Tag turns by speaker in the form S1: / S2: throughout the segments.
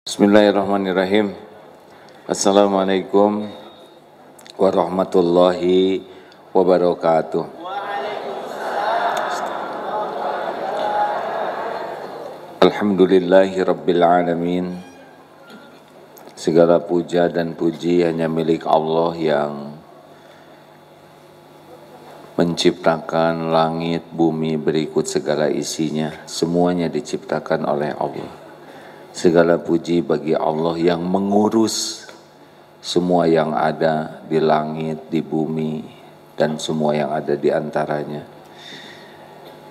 S1: Bismillahirrahmanirrahim. Assalamualaikum warahmatullahi wabarakatuh. Alhamdulillahi rabbil alamin. Segala puja dan puji hanya milik Allah yang menciptakan langit, bumi berikut segala isinya. Semuanya diciptakan oleh Allah. Segala puji bagi Allah yang mengurus semua yang ada di langit, di bumi, dan semua yang ada di antaranya.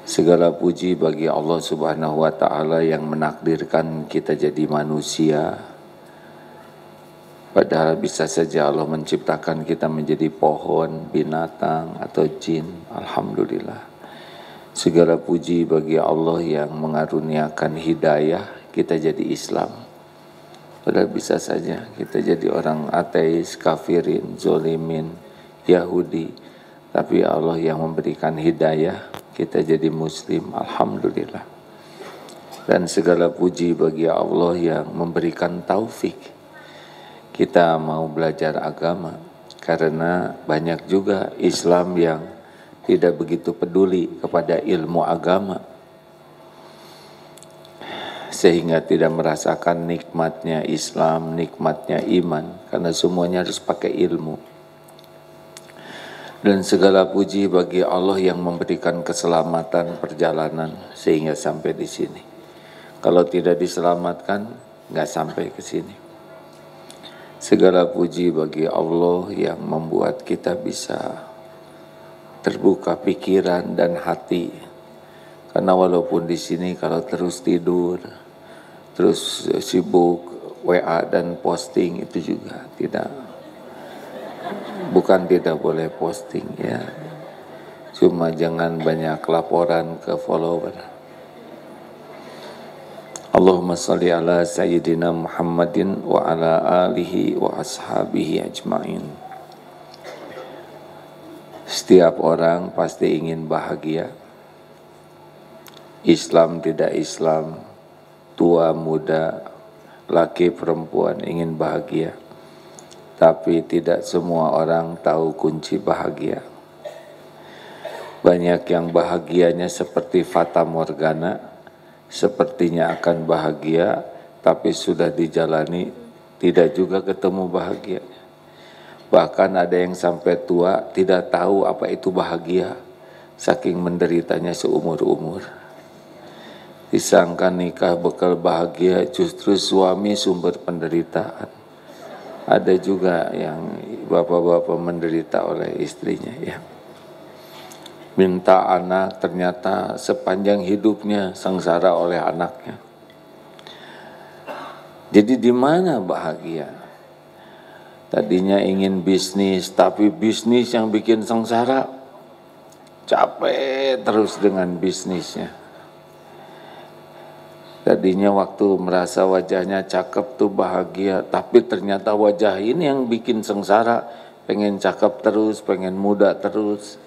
S1: Segala puji bagi Allah Subhanahu wa Ta'ala yang menakdirkan kita jadi manusia. Padahal bisa saja Allah menciptakan kita menjadi pohon, binatang, atau jin. Alhamdulillah. Segala puji bagi Allah yang mengaruniakan hidayah kita jadi Islam. Padahal bisa saja kita jadi orang ateis, kafirin, zolimin, Yahudi. Tapi Allah yang memberikan hidayah, kita jadi Muslim. Alhamdulillah. Dan segala puji bagi Allah yang memberikan taufik. Kita mau belajar agama. Karena banyak juga Islam yang tidak begitu peduli kepada ilmu agama. Sehingga tidak merasakan nikmatnya Islam, nikmatnya iman, karena semuanya harus pakai ilmu. Dan segala puji bagi Allah yang memberikan keselamatan perjalanan sehingga sampai di sini. Kalau tidak diselamatkan, nggak sampai ke sini. Segala puji bagi Allah yang membuat kita bisa terbuka pikiran dan hati. Karena walaupun di sini kalau terus tidur, terus sibuk WA dan posting, itu juga bukan tidak boleh posting ya. Cuma jangan banyak laporan ke follower. Allahumma salli ala sayyidina Muhammadin wa ala alihi wa ashabihi ajma'in. Setiap orang pasti ingin bahagia. Islam tidak Islam, tua muda, laki perempuan ingin bahagia. Tapi tidak semua orang tahu kunci bahagia. Banyak yang bahagianya seperti fata morgana, sepertinya akan bahagia, tapi sudah dijalani tidak juga ketemu bahagia. Bahkan ada yang sampai tua tidak tahu apa itu bahagia, saking menderitanya seumur-umur. Disangka nikah bekal bahagia, justru suami sumber penderitaan. Ada juga yang bapak-bapak menderita oleh istrinya ya. Minta anak, ternyata sepanjang hidupnya sengsara oleh anaknya. Jadi di mana bahagia? Tadinya ingin bisnis, tapi bisnis yang bikin sengsara. Capek terus dengan bisnisnya. Tadinya waktu merasa wajahnya cakep tuh bahagia, tapi ternyata wajah ini yang bikin sengsara, pengen cakep terus, pengen muda terus.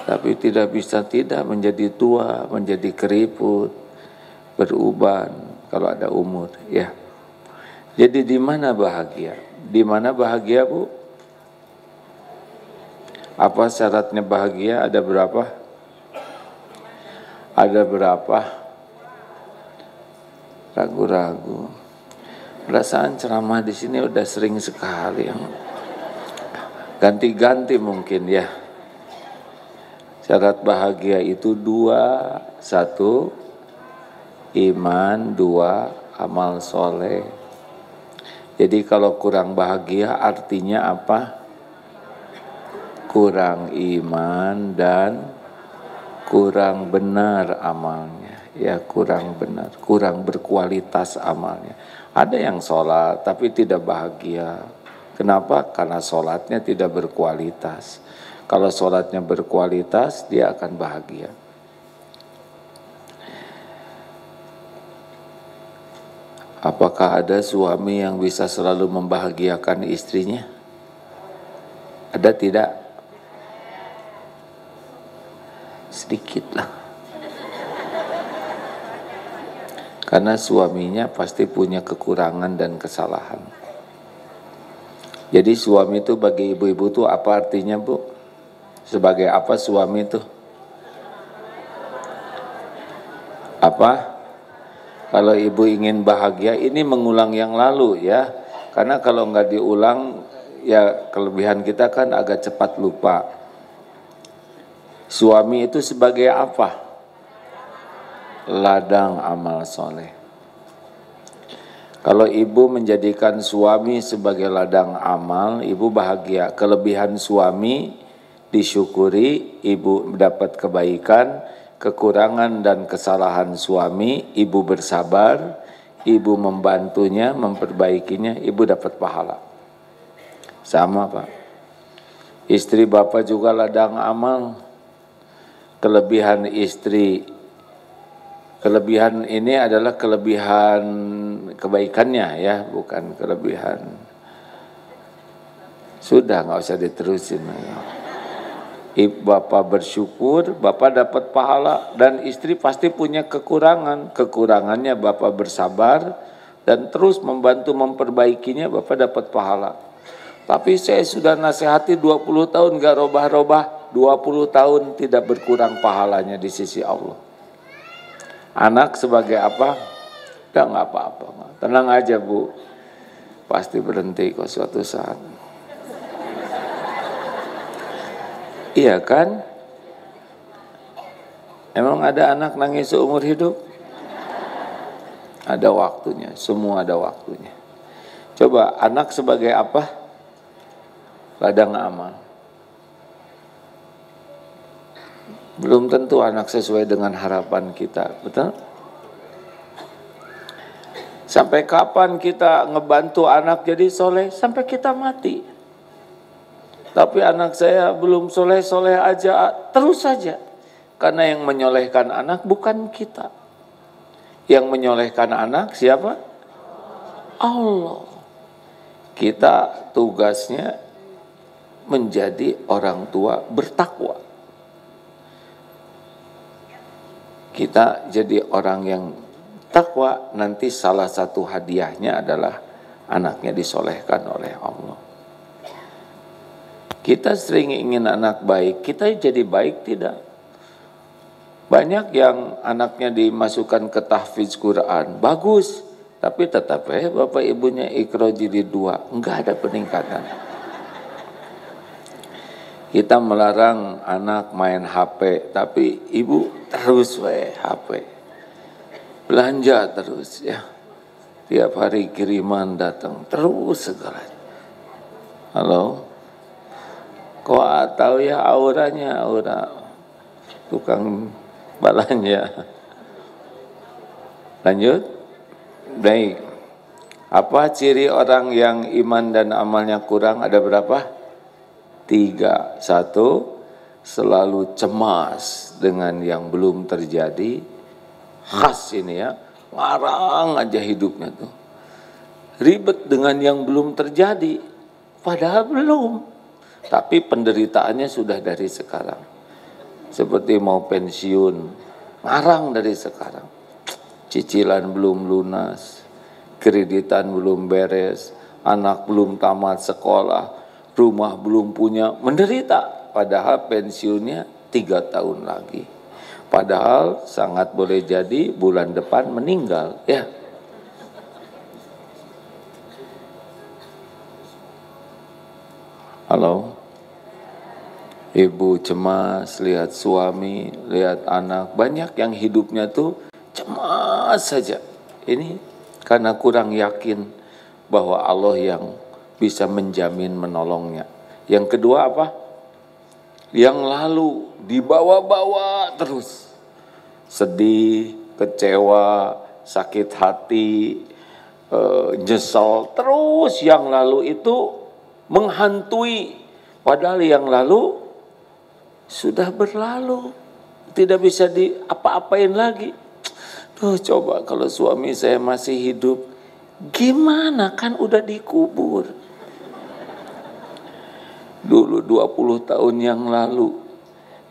S1: Tapi tidak bisa tidak menjadi tua, menjadi keriput, beruban kalau ada umur ya. Jadi di mana bahagia? Di mana bahagia, Bu? Apa syaratnya bahagia? Ada berapa? Ada berapa? Ragu-ragu. Perasaan ceramah di sini udah sering sekali yang ganti-ganti mungkin ya. Syarat bahagia itu dua, satu iman, dua amal soleh. Jadi kalau kurang bahagia artinya apa? Kurang iman dan kurang benar amalnya. Ya kurang benar, kurang berkualitas amalnya. Ada yang sholat tapi tidak bahagia. Kenapa? Karena sholatnya tidak berkualitas. Kalau sholatnya berkualitas, dia akan bahagia. Apakah ada suami yang bisa selalu membahagiakan istrinya? Ada tidak? Sedikit lah. Karena suaminya pasti punya kekurangan dan kesalahan. Jadi suami itu bagi ibu-ibu itu apa artinya, Bu? Sebagai apa suami itu? Apa? Kalau ibu ingin bahagia, ini mengulang yang lalu ya. Karena kalau nggak diulang, ya kelebihan kita kan agak cepat lupa. Suami itu sebagai apa? Ladang amal soleh. Kalau ibu menjadikan suami sebagai ladang amal, ibu bahagia. Kelebihan suami disyukuri, ibu mendapat kebaikan. Kekurangan dan kesalahan suami, ibu bersabar, ibu membantunya, memperbaikinya, ibu dapat pahala. Sama Pak. Istri Bapak juga ladang amal. Kelebihan istri, kelebihan ini adalah kelebihan kebaikannya ya, bukan kelebihan. Sudah nggak usah diterusin. Bapak bersyukur, Bapak dapat pahala, dan istri pasti punya kekurangan. Kekurangannya Bapak bersabar dan terus membantu memperbaikinya, Bapak dapat pahala. Tapi saya sudah nasihati 20 tahun gak robah-robah, 20 tahun tidak berkurang pahalanya di sisi Allah. Anak sebagai apa? Udah nggak apa-apa, tenang aja Bu, pasti berhenti kok suatu saat. Iya kan? Emang ada anak nangis seumur hidup? Ada waktunya, semua ada waktunya. Coba anak sebagai apa? Ladang amal. Belum tentu anak sesuai dengan harapan kita, betul? Sampai kapan kita ngebantu anak jadi soleh? Sampai kita mati. Tapi anak saya belum soleh-soleh aja, terus saja. Karena yang menyolehkan anak bukan kita. Yang menyolehkan anak siapa? Allah. Kita tugasnya menjadi orang tua bertakwa. Kita jadi orang yang takwa, nanti salah satu hadiahnya adalah anaknya disolehkan oleh Allah. Kita sering ingin anak baik, kita jadi baik tidak? Banyak yang anaknya dimasukkan ke tahfiz Quran, bagus, tapi tetap bapak ibunya Iqra jilid 2, enggak ada peningkatan. Kita melarang anak main HP, tapi ibu terus HP. Belanja terus ya. Tiap hari kiriman datang, terus segala. Halo? Kok tahu ya auranya, aura tukang belanja. Lanjut. Baik. Apa ciri orang yang iman dan amalnya kurang? Ada berapa? 3. 1, selalu cemas dengan yang belum terjadi. Khas ini ya, ngarang aja hidupnya tuh. Ribet dengan yang belum terjadi, padahal belum. Tapi penderitaannya sudah dari sekarang. Seperti mau pensiun, ngarang dari sekarang. Cicilan belum lunas, kreditan belum beres, anak belum tamat sekolah, rumah belum punya, menderita. Padahal pensiunnya 3 tahun lagi. Padahal sangat boleh jadi bulan depan meninggal, ya. Halo, ibu cemas lihat suami, lihat anak, banyak yang hidupnya tuh cemas saja. Ini karena kurang yakin bahwa Allah yang bisa menjamin menolongnya. Yang kedua apa? Yang lalu dibawa-bawa terus. Sedih, kecewa, sakit hati, nyesel, terus yang lalu itu menghantui, padahal yang lalu sudah berlalu, tidak bisa diapa-apain lagi. Tuh coba kalau suami saya masih hidup, gimana, kan udah dikubur. Dulu 20 tahun yang lalu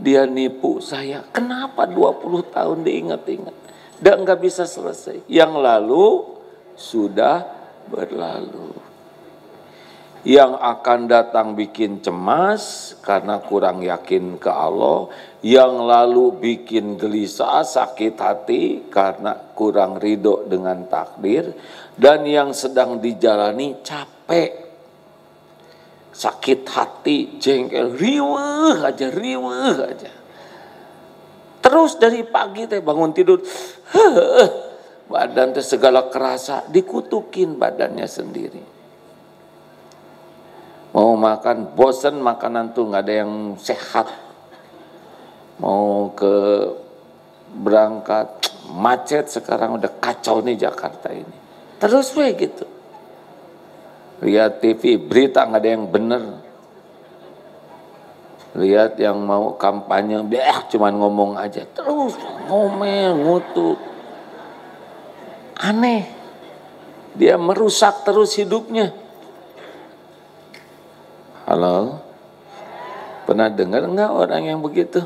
S1: dia nipu saya, kenapa 20 tahun diingat-ingat? Dan nggak bisa selesai. Yang lalu sudah berlalu. Yang akan datang bikin cemas karena kurang yakin ke Allah. Yang lalu bikin gelisah, sakit hati karena kurang ridho dengan takdir. Dan yang sedang dijalani capek, sakit hati, jengkel, riweuh aja. Terus dari pagi teh bangun tidur, badan teh segala kerasa, dikutukin badannya sendiri. Mau makan bosen, makanan tuh nggak ada yang sehat. Mau ke berangkat macet, sekarang udah kacau nih Jakarta ini. Terus gitu. Lihat TV, berita nggak ada yang bener. Lihat yang mau kampanye, cuman ngomong aja. Terus ngomel, ngutuk. Aneh. Dia merusak terus hidupnya. Halo? Pernah dengar enggak orang yang begitu?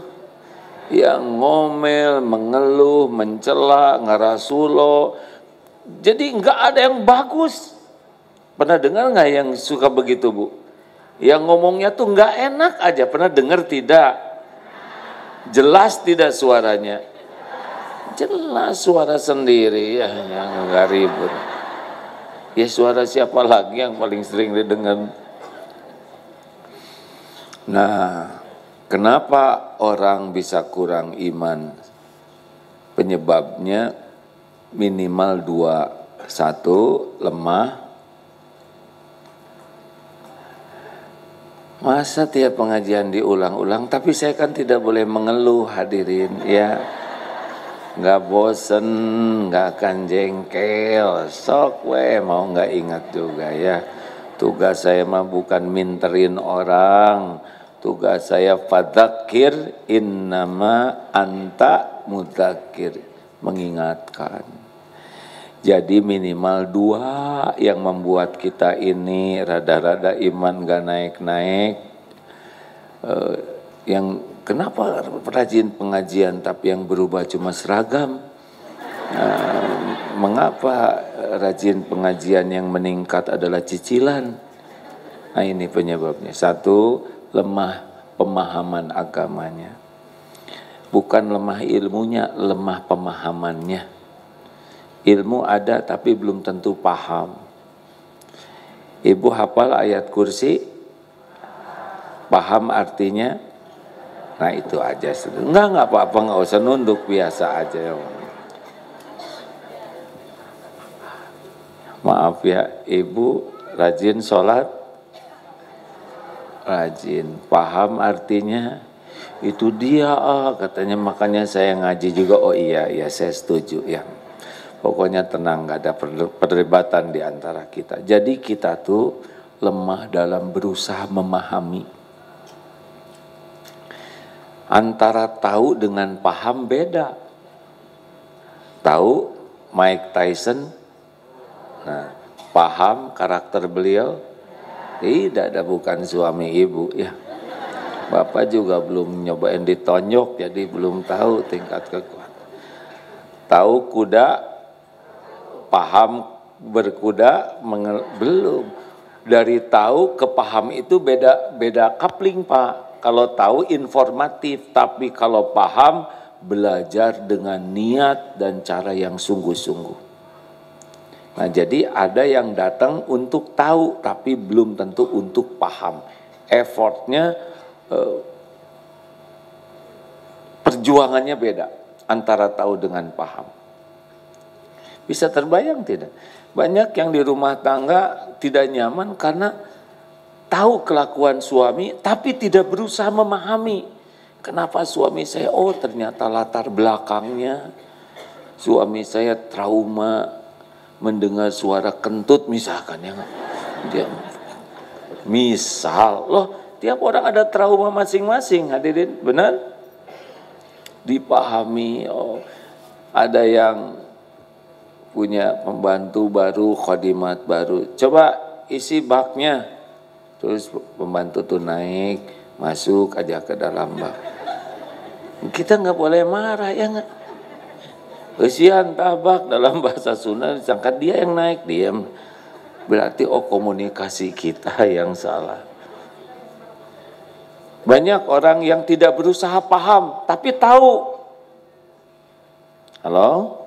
S1: Yang ngomel, mengeluh, mencela, ngerasulo. Jadi enggak ada yang bagus. Pernah dengar enggak yang suka begitu, Bu? Yang ngomongnya tuh enggak enak aja. Pernah dengar tidak? Jelas tidak suaranya? Jelas suara sendiri ya, yang enggak ribut. Ya suara siapa lagi yang paling sering didengar? Nah, kenapa orang bisa kurang iman? Penyebabnya minimal dua. Satu, lemah. Masa tiap pengajian diulang-ulang, tapi saya kan tidak boleh mengeluh, hadirin, ya. Nggak bosen, nggak akan jengkel, sok mau nggak ingat juga ya. Tugas saya mah bukan minterin orang. Tugas saya fadzakir innama anta mudzakir, mengingatkan. Jadi minimal dua yang membuat kita ini rada-rada iman gak naik-naik. Yang kenapa rajin pengajian tapi yang berubah cuma seragam? Mengapa rajin pengajian yang meningkat adalah cicilan? Nah ini penyebabnya. Satu, lemah pemahaman agamanya. Bukan lemah ilmunya, lemah pemahamannya. Ilmu ada tapi belum tentu paham. Ibu hafal ayat kursi? Paham artinya? Nah itu aja. Enggak apa-apa, enggak usah nunduk, biasa aja. Maaf ya, ibu rajin sholat? Rajin. Paham artinya? Itu dia katanya, makanya saya ngaji juga. Oh iya, saya setuju ya. Pokoknya tenang, gak ada perdebatan di antara kita. Jadi kita tuh lemah dalam berusaha memahami. Antara tahu dengan paham beda. Tahu Mike Tyson, nah, paham karakter beliau? Tidak, ada, bukan suami ibu ya. Bapak juga belum nyobain ditonjok, jadi belum tahu tingkat kekuatan. Tahu kuda, paham berkuda, belum. Dari tahu ke paham itu beda coupling, Pak. Kalau tahu informatif, tapi kalau paham belajar dengan niat dan cara yang sungguh-sungguh. Nah, jadi ada yang datang untuk tahu, tapi belum tentu untuk paham. Effortnya, perjuangannya beda antara tahu dengan paham. Bisa terbayang tidak? Banyak yang di rumah tangga tidak nyaman karena tahu kelakuan suami, tapi tidak berusaha memahami. Kenapa suami saya? Oh, ternyata latar belakangnya suami saya trauma mendengar suara kentut misalkan ya. Dia misal loh, tiap orang ada trauma masing-masing, hadirin, benar? Dipahami. Oh, ada yang punya pembantu baru, khadimat baru. Coba isi baknya. Terus pembantu tuh naik, masuk aja ke dalam bak. Kita nggak boleh marah, ya nggak? Kesian tabak dalam bahasa Sunda, disangka dia yang naik, diam. Berarti komunikasi kita yang salah. Banyak orang yang tidak berusaha paham, tapi tahu. Halo?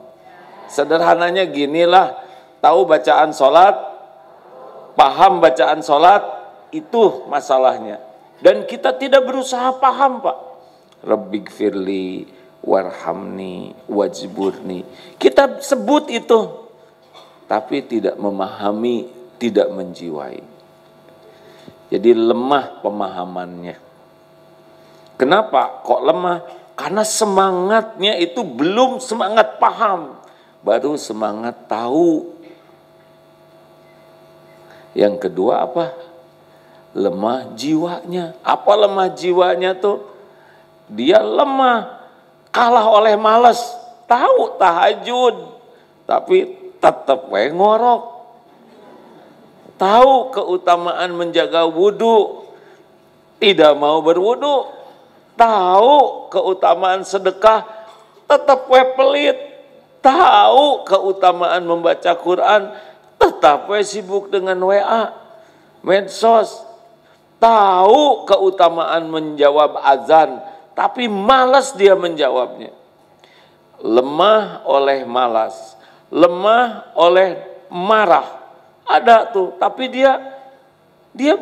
S1: Sederhananya ginilah, tahu bacaan sholat, paham bacaan sholat, itu masalahnya. Dan kita tidak berusaha paham, Pak. Rabbighfirli warhamni wajburni. Kita sebut itu, tapi tidak memahami, tidak menjiwai. Jadi lemah pemahamannya. Kenapa kok lemah? Karena semangatnya itu belum semangat paham, baru semangat tahu. Yang kedua apa? Lemah jiwanya. Apa lemah jiwanya tuh? Dia lemah, kalah oleh malas. Tahu tahajud, tapi tetap ngorok. Tahu keutamaan menjaga wudhu, tidak mau berwudhu. Tahu keutamaan sedekah, tetap pelit. Tahu keutamaan membaca Quran, tetap sibuk dengan WA, medsos. Tahu keutamaan menjawab azan, tapi malas dia menjawabnya. Lemah oleh malas, lemah oleh marah. Ada tuh, tapi dia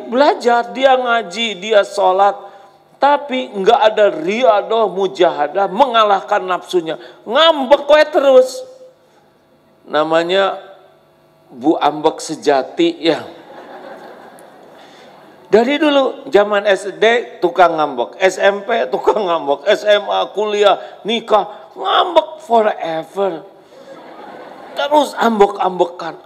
S1: belajar, dia ngaji, dia sholat, tapi nggak ada riadah, mujahadah, mengalahkan nafsunya, ngambek terus. Namanya Bu Ambek sejati ya. Dari dulu zaman SD tukang ngambek, SMP tukang ngambek, SMA, kuliah, nikah, ngambek forever. Terus ambek-ambekan.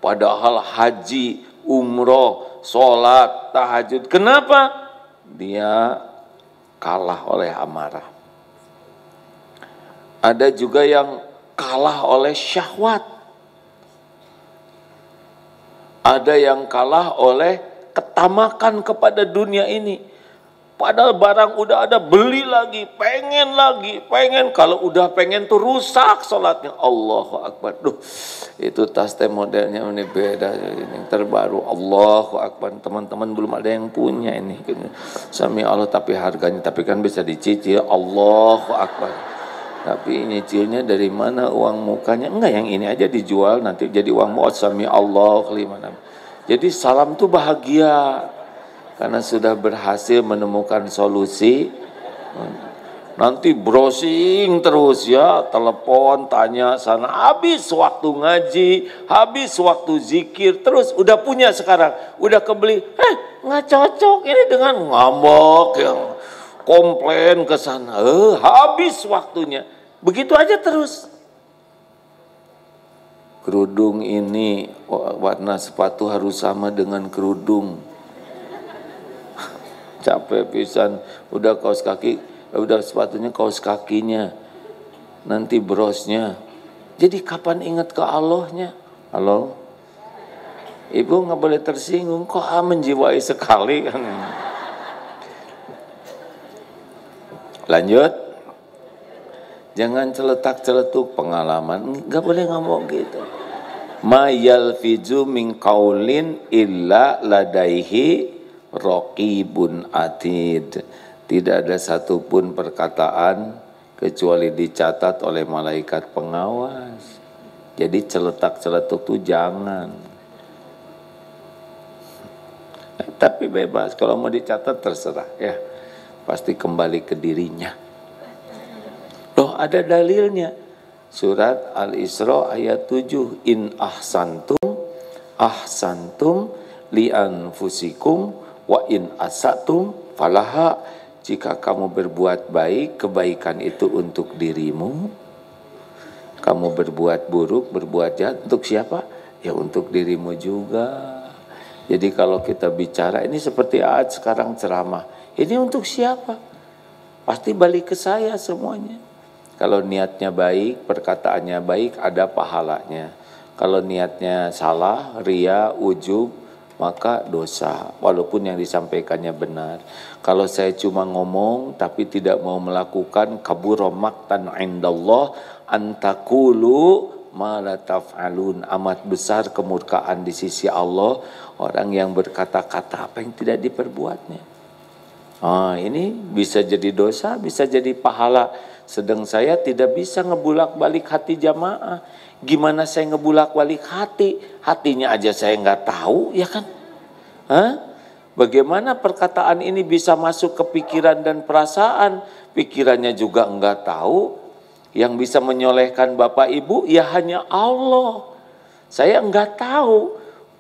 S1: Padahal haji, umroh, sholat, tahajud. Kenapa? Dia kalah oleh amarah. Ada juga yang kalah oleh syahwat. Ada yang kalah oleh ketamakan kepada dunia ini. Padahal barang udah ada, beli lagi, pengen. Kalau udah pengen tuh rusak sholatnya. Allahu Akbar. Duh, itu tas teh modelnya ini beda, ini terbaru. Allahu Akbar. Teman-teman belum ada yang punya ini. Sami Allah, tapi harganya, tapi kan bisa dicicil. Allahu Akbar. Tapi nyicilnya dari mana uang mukanya? Enggak, yang ini aja dijual, nanti jadi uang muat. Sami Allah kelimana. Jadi salam tuh bahagia. Karena sudah berhasil menemukan solusi. Nanti browsing terus ya, telepon, tanya sana, habis waktu ngaji, habis waktu zikir, terus udah punya sekarang, udah kebeli, nggak cocok ini dengan ngambek yang komplain ke sana, habis waktunya, begitu aja terus. Kerudung ini warna sepatu harus sama dengan kerudung. Capek pisan, udah kaos kaki, udah sepatunya kaos kakinya, nanti brosnya. Jadi kapan ingat ke Allahnya? Halo? Ibu nggak boleh tersinggung, kok menjiwai sekali kan. Lanjut. Jangan celetak-celetuk pengalaman, nggak boleh ngomong gitu. Ma yalfizu min qaulin illa ladaihi raqibun atid. Tidak ada satupun perkataan kecuali dicatat oleh malaikat pengawas. Jadi celetak-celetuk itu jangan. Tapi bebas, kalau mau dicatat terserah ya. Pasti kembali ke dirinya. Loh, ada dalilnya. Surat Al-Isra ayat 7. In ahsantum li anfusikum wa in asatum falaha. Jika kamu berbuat baik, kebaikan itu untuk dirimu. Kamu berbuat buruk, berbuat jahat, untuk siapa? Ya untuk dirimu juga. Jadi kalau kita bicara, ini seperti Aad sekarang ceramah, ini untuk siapa? Pasti balik ke saya semuanya. Kalau niatnya baik, perkataannya baik, ada pahalanya. Kalau niatnya salah, ria, ujub, maka dosa, walaupun yang disampaikannya benar. Kalau saya cuma ngomong tapi tidak mau melakukan, kabura maqtan indallah antakulu ma la taf'alun, amat besar kemurkaan di sisi Allah orang yang berkata-kata apa yang tidak diperbuatnya. Ini bisa jadi dosa, bisa jadi pahala. Sedang saya tidak bisa ngebulak-balik hati jamaah. Gimana saya ngebulak-balik hati? Hatinya aja saya nggak tahu, ya kan? Bagaimana perkataan ini bisa masuk ke pikiran dan perasaan? Pikirannya juga nggak tahu. Yang bisa menyolehkan Bapak Ibu ya hanya Allah. Saya nggak tahu.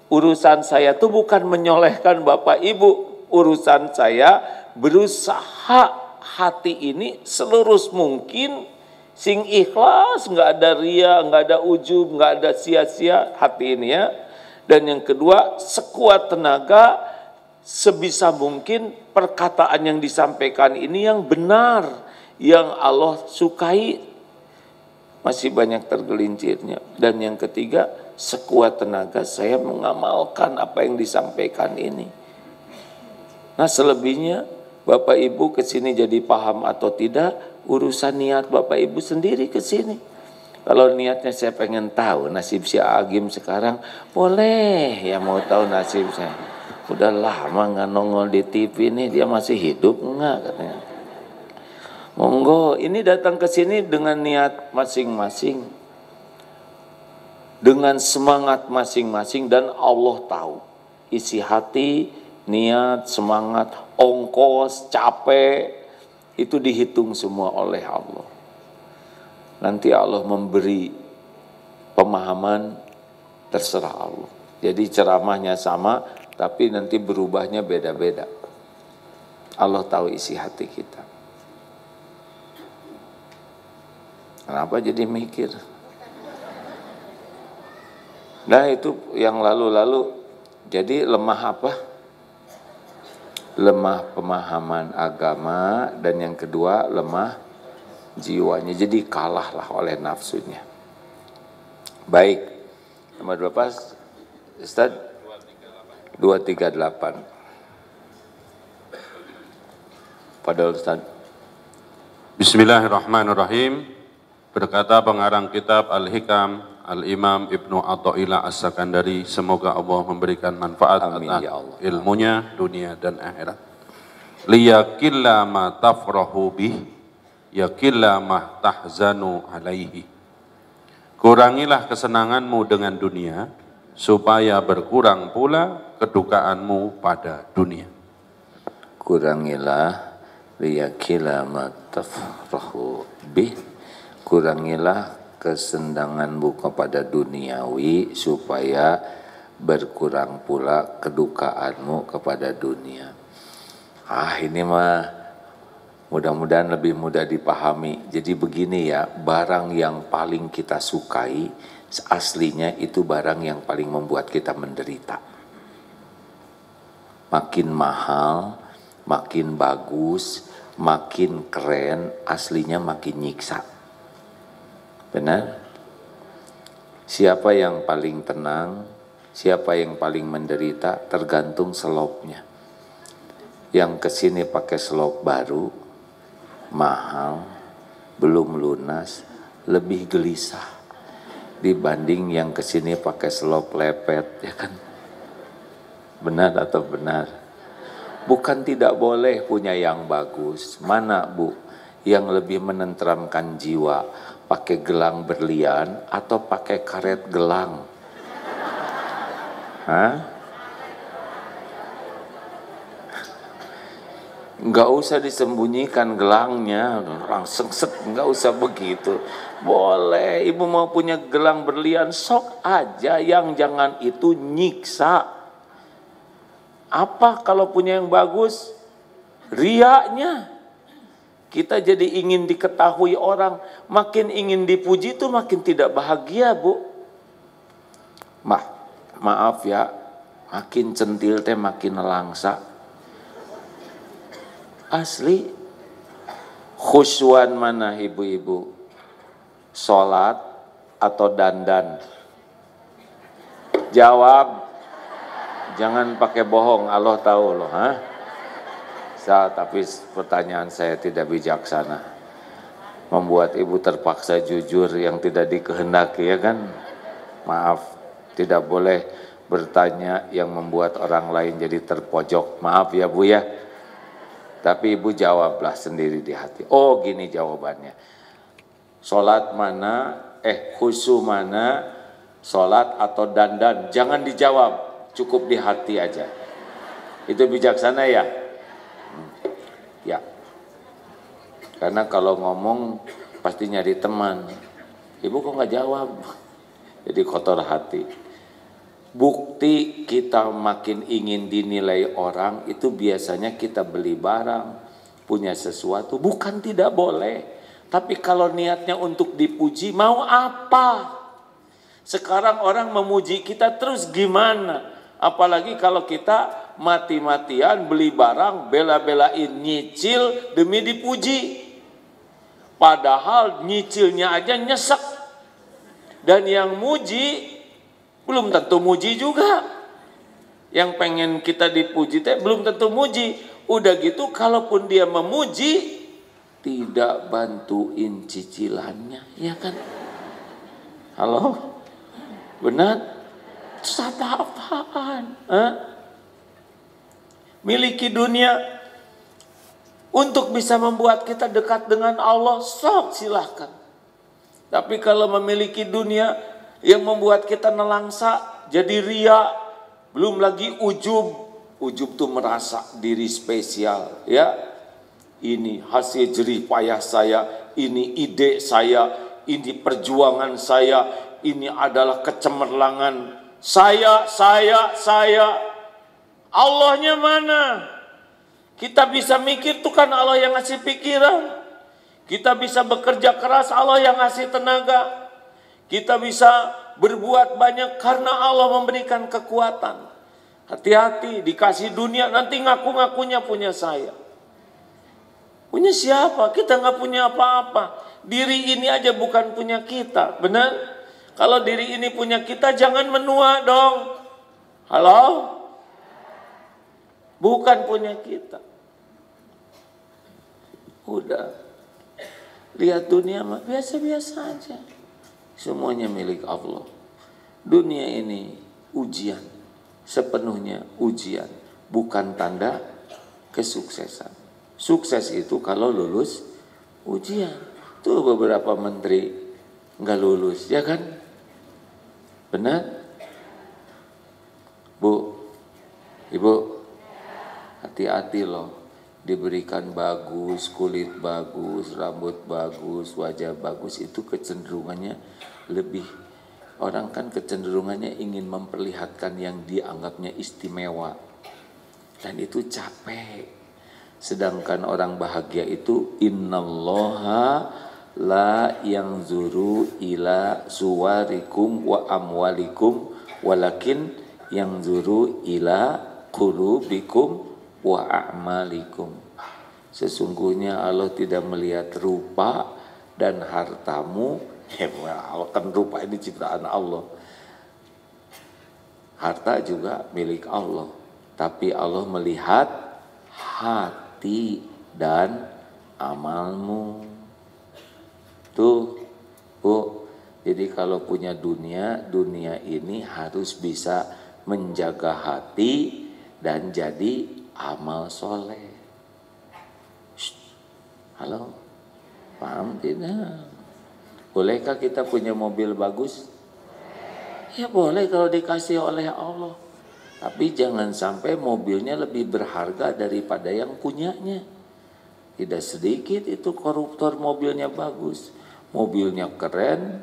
S1: Urusan saya tuh bukan menyolehkan Bapak Ibu. Urusan saya berusaha hati ini selurus mungkin, sing ikhlas, nggak ada ria, nggak ada ujub, nggak ada sia-sia hati ini ya. Dan yang kedua, sekuat tenaga sebisa mungkin perkataan yang disampaikan ini yang benar, yang Allah sukai. Masih banyak tergelincirnya. Dan yang ketiga, sekuat tenaga saya mengamalkan apa yang disampaikan ini. Nah, selebihnya Bapak Ibu kesini jadi paham atau tidak, urusan niat Bapak Ibu sendiri kesini. Kalau niatnya saya pengen tahu nasib si Agim sekarang, boleh ya mau tahu nasib saya. Udah lama nggak nongol di TV nih, dia masih hidup enggak katanya. Monggo, ini datang ke sini dengan niat masing-masing, dengan semangat masing-masing, dan Allah tahu isi hati, niat, semangat, ongkos, capek, itu dihitung semua oleh Allah. Nanti Allah memberi pemahaman, terserah Allah. Jadi ceramahnya sama, tapi nanti berubahnya beda-beda. Allah tahu isi hati kita. Kenapa jadi mikir? Nah itu yang lalu-lalu. Jadi lemah apa? Lemah pemahaman agama, dan yang kedua lemah jiwanya. Jadi kalahlah oleh nafsunya. Baik. Nomor berapa, Ustaz? 238. Padahal Ustaz.
S2: Bismillahirrahmanirrahim. Berkata pengarang kitab Al-Hikam, Al-Imam Ibnu Athaillah As-Sakandari, semoga Allah memberikan manfaat atas ilmunya dunia dan akhirat. Liyakilla ma tafrahu bih, yakilla ma tahzanu alaihi. Kurangilah kesenanganmu dengan dunia, supaya berkurang pula kedukaanmu pada dunia.
S1: Kurangilah liyakilla ma tafrahu bih, kurangilah kesenanganmu kepada duniawi supaya berkurang pula kedukaanmu kepada dunia. Ini mah mudah-mudahan lebih mudah dipahami. Jadi begini ya, barang yang paling kita sukai aslinya itu barang yang paling membuat kita menderita. Makin mahal, makin bagus, makin keren, aslinya makin nyiksa. Benar? Siapa yang paling tenang, siapa yang paling menderita, tergantung selopnya. Yang kesini pakai selop baru, mahal, belum lunas, lebih gelisah dibanding yang kesini pakai selop lepet, ya kan? Benar atau benar? Bukan tidak boleh punya yang bagus. Mana Bu yang lebih menenteramkan jiwa? Pakai gelang berlian atau pakai karet gelang? Nggak usah disembunyikan gelangnya, langsung set, nggak usah begitu. Boleh, ibu mau punya gelang berlian, sok aja, yang jangan itu nyiksa. Apa kalau punya yang bagus? Riaknya. Kita jadi ingin diketahui orang, makin ingin dipuji itu makin tidak bahagia, Bu. Maaf ya, makin centil teh makin nelangsa. Asli. Khusyuan mana ibu-ibu? Sholat atau dandan? Jawab. Jangan pakai bohong, Allah tahu loh. Tapi pertanyaan saya tidak bijaksana. Membuat ibu terpaksa jujur yang tidak dikehendaki, ya kan? Maaf, tidak boleh bertanya yang membuat orang lain jadi terpojok. Maaf ya Bu ya. Tapi ibu jawablah sendiri di hati. Oh gini jawabannya. Sholat mana, khusyuk mana, sholat atau dandan. Jangan dijawab, cukup di hati aja. Itu bijaksana ya? Ya. Karena kalau ngomong pasti nyari teman. Ibu kok nggak jawab? Jadi kotor hati. Bukti kita makin ingin dinilai orang itu biasanya kita beli barang, punya sesuatu. Bukan tidak boleh. Tapi kalau niatnya untuk dipuji, mau apa? Sekarang orang memuji kita terus gimana? Apalagi kalau kita mati-matian beli barang, bela-belain nyicil demi dipuji. Padahal nyicilnya aja nyesek. Dan yang muji belum tentu muji juga. Yang pengen kita dipuji belum tentu muji. Udah gitu kalaupun dia memuji, tidak bantuin cicilannya, ya kan? Halo? Benar? Terus apa-apaan? Miliki dunia untuk bisa membuat kita dekat dengan Allah, sok silahkan. Tapi kalau memiliki dunia yang membuat kita nelangsa, jadi ria, belum lagi ujub. Ujub tuh merasa diri spesial, ya. Ini hasil jerih payah saya, ini ide saya, ini perjuangan saya, ini adalah kecemerlangan saya. Allahnya mana? Kita bisa mikir tuh kan Allah yang ngasih pikiran. Kita bisa bekerja keras, Allah yang ngasih tenaga. Kita bisa berbuat banyak karena Allah memberikan kekuatan. Hati-hati, dikasih dunia nanti ngaku-ngakunya punya saya. Punya siapa? Kita nggak punya apa-apa. Diri ini aja bukan punya kita, benar? Kalau diri ini punya kita, jangan menua dong. Halo? Bukan punya kita. Udah. Lihat dunia mah biasa-biasa aja. Semuanya milik Allah. Dunia ini ujian. Sepenuhnya ujian. Bukan tanda kesuksesan. Sukses itu kalau lulus ujian. Tuh beberapa menteri nggak lulus, ya kan? Benar? Bu, Ibu, hati-hati loh. Diberikan bagus, kulit bagus, rambut bagus, wajah bagus, itu kecenderungannya lebih. Orang kan kecenderungannya ingin memperlihatkan yang dianggapnya istimewa. Dan itu capek. Sedangkan orang bahagia itu innallaha la yanzuru ila suwarikum wa amwalikum walakin yanzuru ila qulubikum wa a'malikum. Sesungguhnya Allah tidak melihat rupa dan hartamu. Kan rupa ini ciptaan Allah. Harta juga milik Allah. Tapi Allah melihat hati dan amalmu. Tuh, Bu. Jadi kalau punya dunia, dunia ini harus bisa menjaga hati dan jadi amal soleh. Halo, paham tidak? Bolehkah kita punya mobil bagus? Ya boleh kalau dikasih oleh Allah. Tapi jangan sampai mobilnya lebih berharga daripada yang punyanya. Tidak sedikit itu koruptor mobilnya bagus. Mobilnya keren,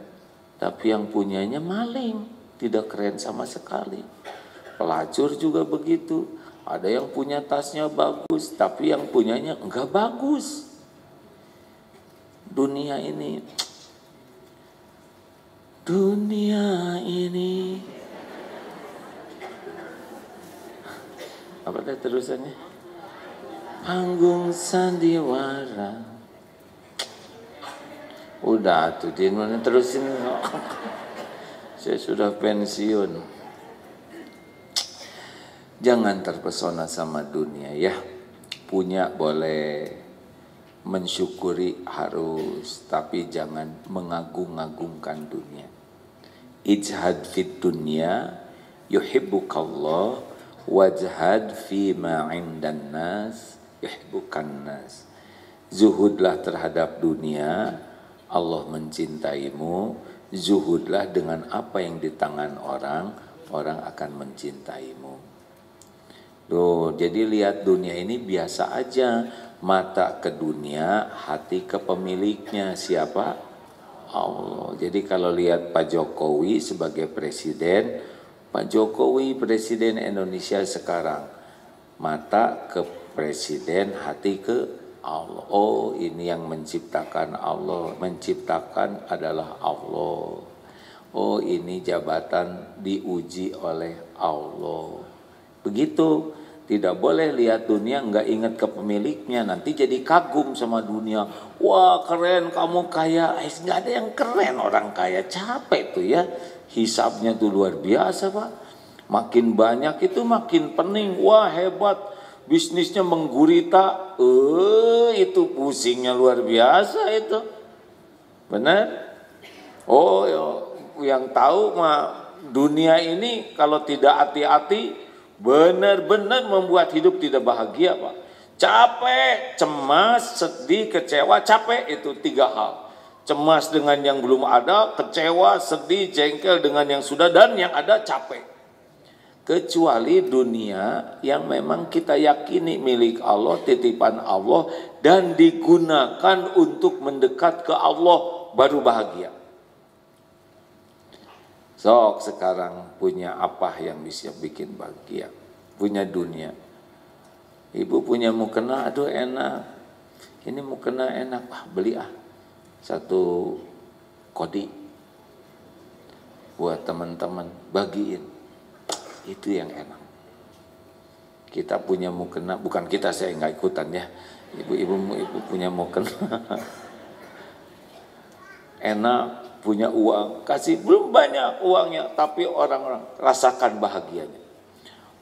S1: tapi yang punyanya maling. Tidak keren sama sekali. Pelacur juga begitu. Ada yang punya tasnya bagus, tapi yang punyanya enggak bagus. Dunia ini apa tadi terusannya? Panggung sandiwara. Udah tuh dia mana terusin. Saya sudah pensiun. Jangan terpesona sama dunia ya. Punya boleh, mensyukuri harus, tapi jangan mengagung-agungkan dunia. Ijhad fid dunya yuhibbukallah, wajhad fi ma 'indan nas yuhibbukan nas. Zuhudlah terhadap dunia, Allah mencintaimu. Zuhudlah dengan apa yang di tangan orang, orang akan mencintaimu. Tuh, jadi lihat dunia ini biasa aja. Mata ke dunia, hati ke pemiliknya. Siapa? Allah. Jadi kalau lihat Pak Jokowi sebagai presiden, Pak Jokowi presiden Indonesia sekarang, mata ke presiden, hati ke Allah. Oh, ini yang menciptakan Allah. Menciptakan adalah Allah. Oh, ini jabatan diuji oleh Allah. Begitu. Tidak boleh lihat dunia nggak ingat ke pemiliknya, nanti jadi kagum sama dunia. Wah, keren kamu kaya. Nggak ada yang keren orang kaya, capek tuh ya. Hisabnya tuh luar biasa, Pak. Makin banyak itu makin pening. Wah, hebat. Bisnisnya menggurita. Itu pusingnya luar biasa itu. Benar? Oh, yang tahu mah dunia ini kalau tidak hati-hati benar-benar membuat hidup tidak bahagia, Pak. Capek, cemas, sedih, kecewa. Capek itu 3 hal. Cemas dengan yang belum ada, kecewa, sedih, jengkel dengan yang sudah, dan yang ada capek. Kecuali dunia yang memang kita yakini milik Allah, titipan Allah, dan digunakan untuk mendekat ke Allah, baru bahagia. Sok sekarang punya apa yang bisa bikin bahagia? Punya dunia. Ibu punya mukena, aduh enak. Ini mukena enak, beli 1 kodi. Buat teman-teman, bagiin. Itu yang enak. Kita punya mukena, bukan kita, saya nggak ikutan ya. Ibu punya mukena. Enak. Punya uang, kasih belum banyak uangnya, tapi orang-orang rasakan bahagianya.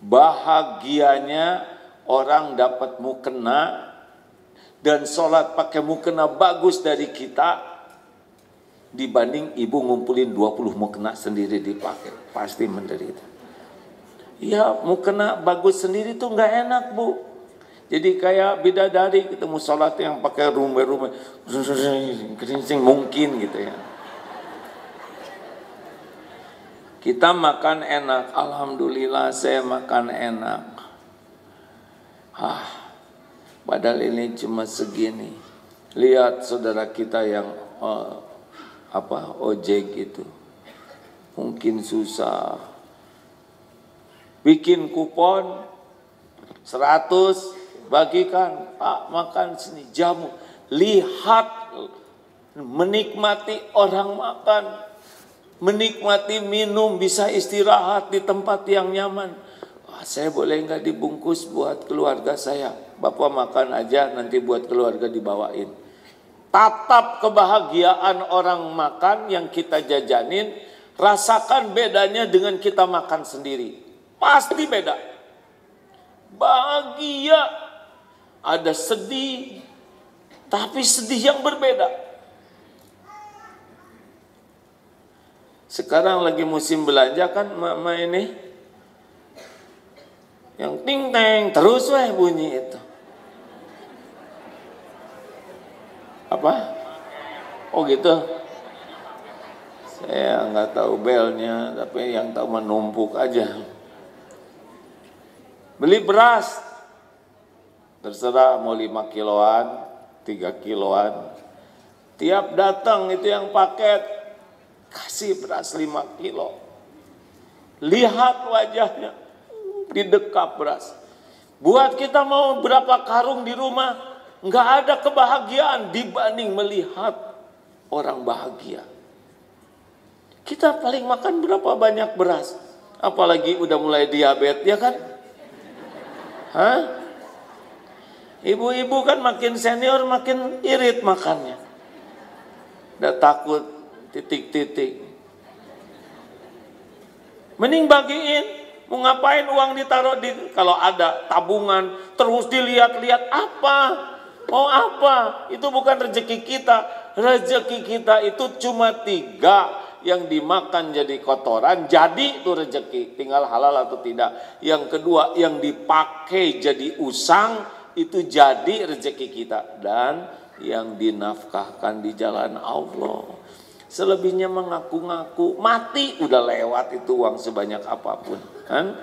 S1: Bahagianya orang dapat mukena dan sholat pakai mukena bagus dari kita dibanding ibu ngumpulin 20 mukena sendiri dipakai, pasti menderita. Ya, mukena bagus sendiri tuh nggak enak, Bu. Jadi kayak bidadari ketemu sholat yang pakai rumah-rumah kerincing mungkin gitu ya. Kita makan enak, alhamdulillah saya makan enak. Padahal ini cuma segini. Lihat saudara kita yang ojek itu, mungkin susah. Bikin kupon 100, bagikan, Pak makan sini jamu. Lihat, menikmati orang makan. Menikmati minum, bisa istirahat di tempat yang nyaman. Saya boleh nggak dibungkus buat keluarga saya? Bapak makan aja, nanti buat keluarga dibawain. Tatap kebahagiaan orang makan yang kita jajanin, rasakan bedanya dengan kita makan sendiri. Pasti beda. Bahagia, ada sedih, tapi sedih yang berbeda. Sekarang lagi musim belanja kan mama ini, yang ting teng terus bunyi itu. Apa? Oh gitu. Saya nggak tahu belnya, tapi yang tahu menumpuk aja. Beli beras, terserah mau 5 kiloan, 3 kiloan. Tiap datang itu yang paket, kasih beras 5 kilo. Lihat wajahnya, didekap beras. Buat kita mau berapa karung di rumah, nggak ada kebahagiaan dibanding melihat orang bahagia. Kita paling makan berapa banyak beras, apalagi udah mulai diabetes ya kan? Ibu-ibu kan makin senior makin irit makannya. Udah takut titik-titik. Mending bagiin Mau ngapain uang ditaruh di, kalau ada tabungan terus dilihat-lihat apa? Mau apa? Itu bukan rezeki kita. Rezeki kita itu cuma 3, yang dimakan jadi kotoran, jadi itu rezeki, tinggal halal atau tidak. Yang kedua, yang dipakai jadi usang, itu jadi rezeki kita. Dan yang dinafkahkan di jalan Allah. Selebihnya mengaku-ngaku, mati udah lewat itu uang sebanyak apapun, kan?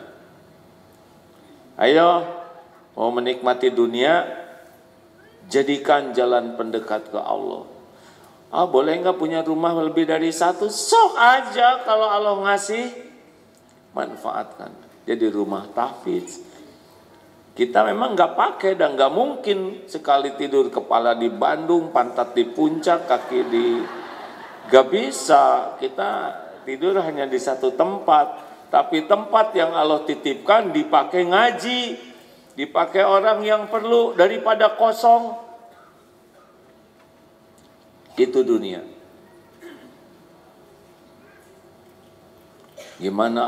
S1: Ayo, mau menikmati dunia, jadikan jalan pendekat ke Allah. Boleh nggak punya rumah lebih dari 1? Sok aja, kalau Allah ngasih, manfaatkan. Jadi rumah tahfidz. Kita memang nggak pakai dan nggak mungkin sekali tidur kepala di Bandung, pantat di puncak, kaki di, nggak bisa. Kita tidur hanya di satu tempat, tapi tempat yang Allah titipkan dipakai ngaji, dipakai orang yang perlu daripada kosong. Itu dunia. Gimana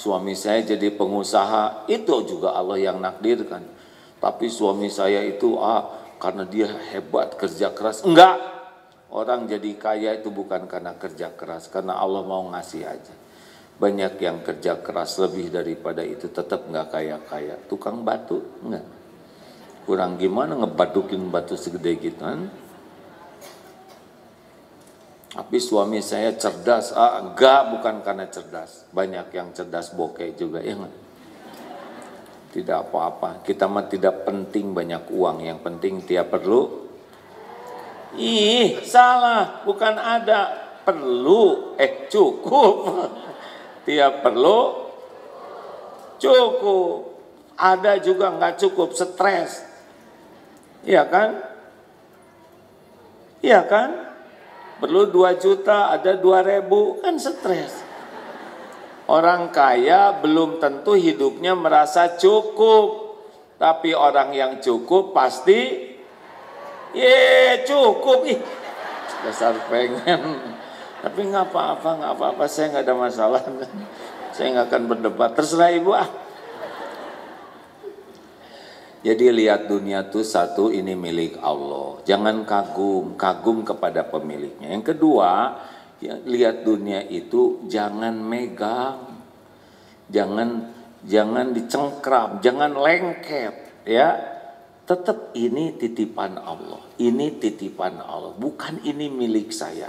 S1: suami saya jadi pengusaha? Itu juga Allah yang nakdirkan. Tapi suami saya itu karena dia hebat kerja keras. Enggak. Orang jadi kaya itu bukan karena kerja keras, karena Allah mau ngasih aja. Banyak yang kerja keras lebih daripada itu tetap enggak kaya-kaya. Tukang batu enggak. Kurang gimana ngebadukin batu segede gitu kan? Tapi suami saya cerdas, enggak, bukan karena cerdas. Banyak yang cerdas bokeh juga, ya enggak? Tidak apa-apa, kita mah tidak penting banyak uang, yang penting tiap perlu. Salah, bukan ada, perlu, cukup. Tiap perlu, cukup. Ada juga enggak cukup, stres. Iya kan? Iya kan? Perlu 2 juta, ada 2.000, kan stres. Orang kaya belum tentu hidupnya merasa cukup. Tapi orang yang cukup pasti, cukup. Dasar pengen. Tapi nggak apa-apa, saya nggak ada masalah. Saya nggak akan berdebat, terserah ibu . Jadi lihat dunia tuh satu, ini milik Allah. Jangan kagum kepada pemiliknya. Yang kedua, lihat dunia itu jangan megang. Jangan dicengkram, jangan lengket, ya. Tetap ini titipan Allah. Ini titipan Allah, bukan ini milik saya.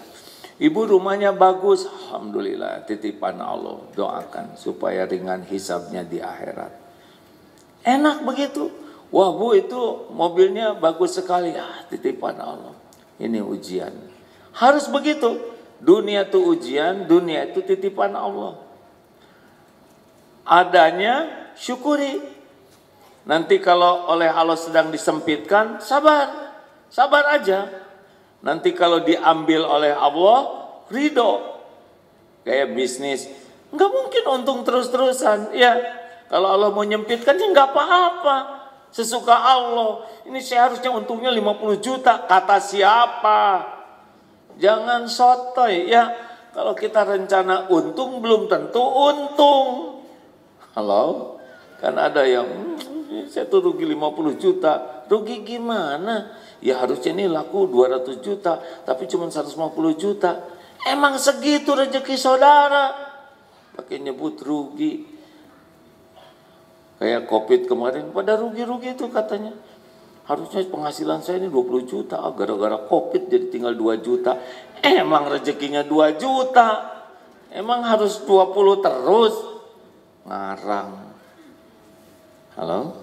S1: Ibu rumahnya bagus, alhamdulillah, titipan Allah. Doakan supaya ringan hisabnya di akhirat. Enak begitu. Wah Bu, itu mobilnya bagus sekali. Titipan Allah. Ini ujian. Harus begitu. Dunia itu ujian, dunia itu titipan Allah. Adanya syukuri. Nanti kalau oleh Allah sedang disempitkan, sabar. Sabar aja. Nanti kalau diambil oleh Allah, ridho. Kayak bisnis, nggak mungkin untung terus-terusan. Ya, kalau Allah mau nyempitkan, ya nggak apa-apa. Sesuka Allah. Ini saya harusnya untungnya 50 juta. Kata siapa? Jangan sotoy. Ya, kalau kita rencana untung, belum tentu untung. Halo? Kan ada yang, saya tuh rugi 50 juta. Rugi gimana? Ya harusnya ini laku 200 juta. Tapi cuma 150 juta. Emang segitu rezeki saudara? Pakai nyebut rugi. Kayak COVID kemarin, pada rugi-rugi itu katanya. Harusnya penghasilan saya ini 20 juta, gara-gara COVID jadi tinggal 2 juta. Emang rezekinya 2 juta. Emang harus 20 terus? Ngarang. Halo?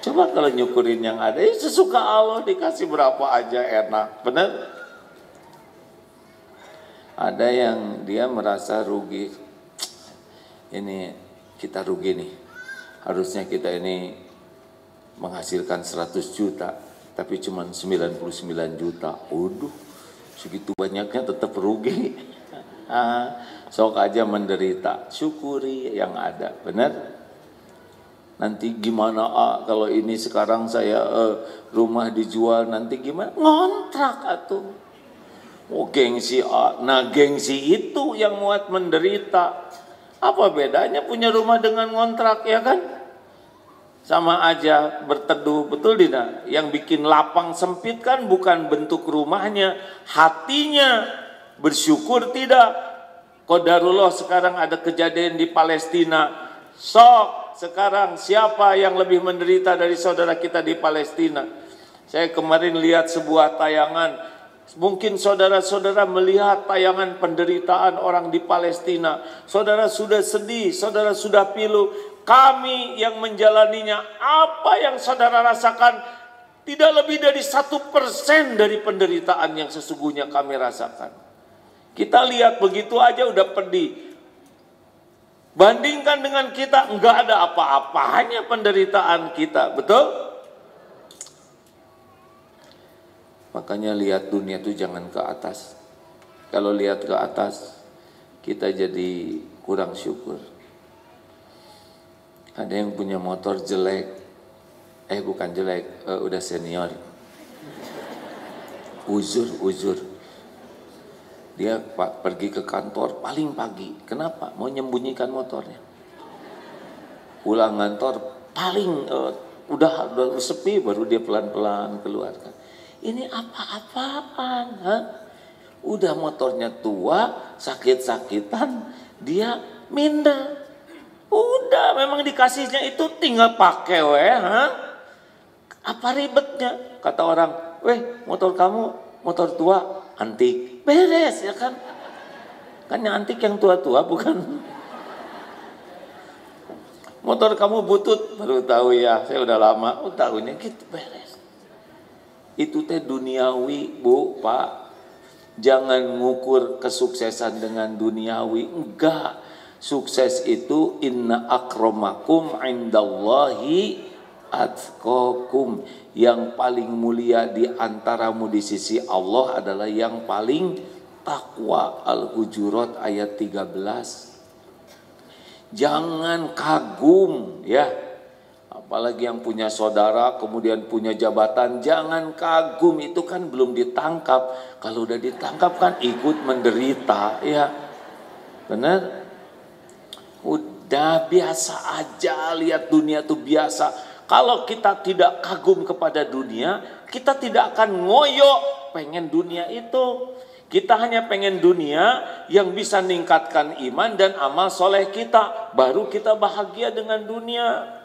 S1: Coba kalau nyukurin yang ada, sesuka Allah, dikasih berapa aja enak. Benar? Ada yang dia merasa rugi. Ini kita rugi nih. Harusnya kita ini menghasilkan 100 juta, tapi cuma 99 juta. Waduh, segitu banyaknya tetap rugi. Sok aja menderita, syukuri yang ada, benar? Nanti gimana kalau ini sekarang saya rumah dijual, nanti gimana? Ngontrak atuh. Oh gengsi nah gengsi itu yang muat menderita. Apa bedanya punya rumah dengan ngontrak, ya kan? Sama aja berteduh, betul tidak? Yang bikin lapang sempit kan bukan bentuk rumahnya, hatinya. Bersyukur tidak? Qadarullah sekarang ada kejadian di Palestina. Sok sekarang siapa yang lebih menderita dari saudara kita di Palestina? Saya kemarin lihat sebuah tayangan. Mungkin saudara-saudara melihat tayangan penderitaan orang di Palestina. Saudara sudah sedih, saudara sudah pilu. Kami yang menjalaninya, apa yang saudara rasakan tidak lebih dari 1% dari penderitaan yang sesungguhnya kami rasakan. Kita lihat begitu aja udah pedih. Bandingkan dengan kita, enggak ada apa-apanya penderitaan kita, betul? Makanya lihat dunia itu jangan ke atas. Kalau lihat ke atas, kita jadi kurang syukur. Ada yang punya motor jelek, bukan jelek, udah senior. Uzur. Dia pergi ke kantor paling pagi. Kenapa? Mau nyembunyikan motornya. Pulang kantor paling udah sepi, baru dia pelan-pelan keluarkan. Ini apa-apaan, ha? Udah motornya tua, sakit-sakitan, dia minder. Udah, memang dikasihnya itu tinggal pakai, ha? Apa ribetnya? Kata orang, motor kamu motor tua, antik, beres ya kan? Kan yang antik yang tua-tua bukan? Motor kamu butut, baru tahu ya, saya udah lama, tahunya gitu, beres. Itu teh duniawi, Bu, Pak. Jangan ngukur kesuksesan dengan duniawi. Enggak. Sukses itu inna akramakum indallahi atqakum. Yang paling mulia di antaramu di sisi Allah adalah yang paling takwa. Al-Hujurat ayat 13. Jangan kagum, ya. Apalagi yang punya saudara, kemudian punya jabatan, jangan kagum, itu kan belum ditangkap. Kalau udah ditangkap kan ikut menderita, ya. Benar? Udah biasa aja, lihat dunia tuh biasa. Kalau kita tidak kagum kepada dunia, kita tidak akan ngoyo pengen dunia itu. Kita hanya pengen dunia yang bisa meningkatkan iman dan amal soleh kita. Baru kita bahagia dengan dunia.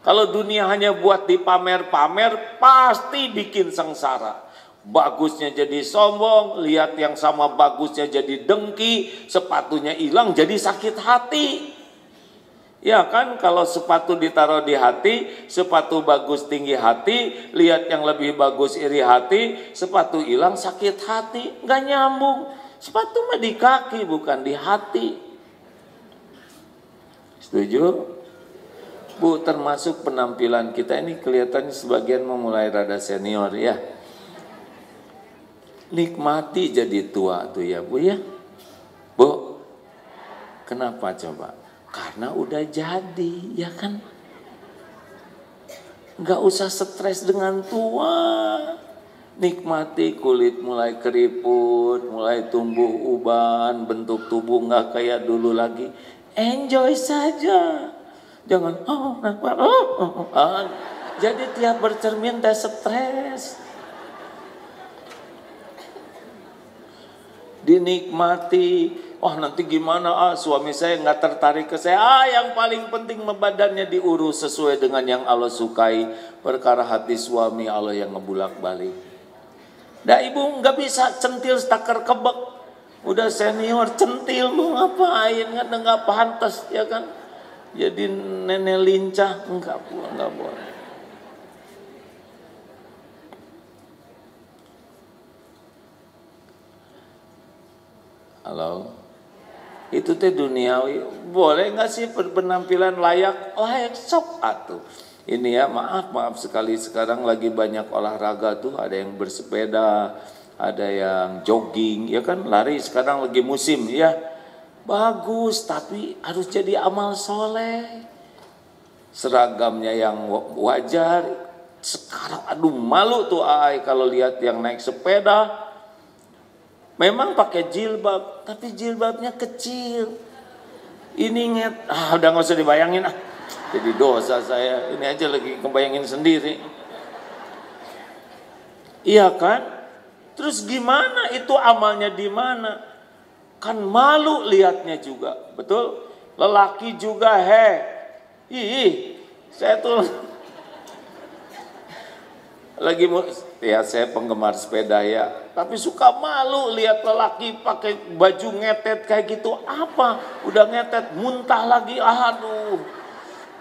S1: Kalau dunia hanya buat dipamer-pamer, pasti bikin sengsara. Bagusnya jadi sombong, lihat yang sama bagusnya jadi dengki, sepatunya hilang jadi sakit hati. Ya kan, kalau sepatu ditaruh di hati, sepatu bagus tinggi hati, lihat yang lebih bagus iri hati, sepatu hilang sakit hati, nggak nyambung. Sepatu mah di kaki bukan di hati. Setuju? Bu, termasuk penampilan kita ini kelihatannya sebagian memulai rada senior, ya. Nikmati jadi tua tuh ya, Bu, ya. Bu, kenapa coba? Karena udah jadi, ya kan? Nggak usah stres dengan tua. Nikmati kulit mulai keriput, mulai tumbuh uban, bentuk tubuh nggak kayak dulu lagi. Enjoy saja. Jangan jadi tiap bercermin teh stres. Dinikmati. Nanti gimana? Suami saya nggak tertarik ke saya. Yang paling penting badannya diurus sesuai dengan yang Allah sukai. Perkara hati suami Allah yang ngebulak-balik. Dah ibu nggak bisa centil stakar kebek. Udah senior centil mau ngapain? Nggak pantas, ya kan? Jadi nenek lincah, enggak boleh. Halo, itu teh duniawi. Boleh nggak sih penampilan layak sok atuh. Ini ya maaf sekali sekarang lagi banyak olahraga tuh. Ada yang bersepeda, ada yang jogging, ya kan lari sekarang lagi musim ya. Bagus, tapi harus jadi amal soleh. Seragamnya yang wajar. Sekarang aduh malu tuh kalau lihat yang naik sepeda. Memang pakai jilbab, tapi jilbabnya kecil. Ini udah nggak usah dibayangin ah. Jadi dosa saya, ini aja lagi kebayangin sendiri. Iya kan? Terus gimana itu amalnya di mana? Kan malu lihatnya juga, betul? Lelaki juga saya tuh lagi ya saya penggemar sepeda ya, tapi suka malu lihat lelaki pakai baju ngetet kayak gitu. Apa? Udah ngetet muntah lagi, aduh.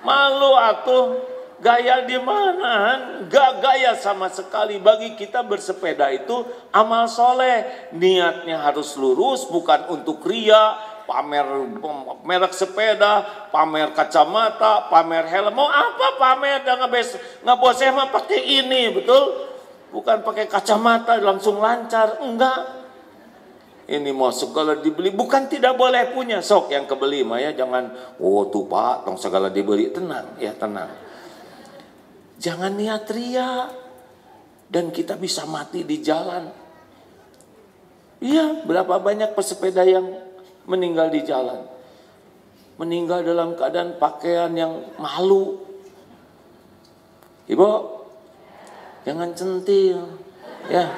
S1: Malu atuh. Gaya di mana? Gak gaya sama sekali. Bagi kita bersepeda itu amal soleh. Niatnya harus lurus, bukan untuk ria, pamer merek sepeda, pamer kacamata, pamer helm. Mau apa pamer? Nggak boseh mah pakai ini, betul? Bukan pakai kacamata langsung lancar, enggak. Ini masuk kalau dibeli, bukan tidak boleh punya, sok yang kebeli mah ya jangan. Oh tuh Pak, tong segala dibeli, tenang ya tenang. Jangan niat ria dan kita bisa mati di jalan. Iya, berapa banyak pesepeda yang meninggal di jalan. Meninggal dalam keadaan pakaian yang malu. Ibu, jangan centil. Ya.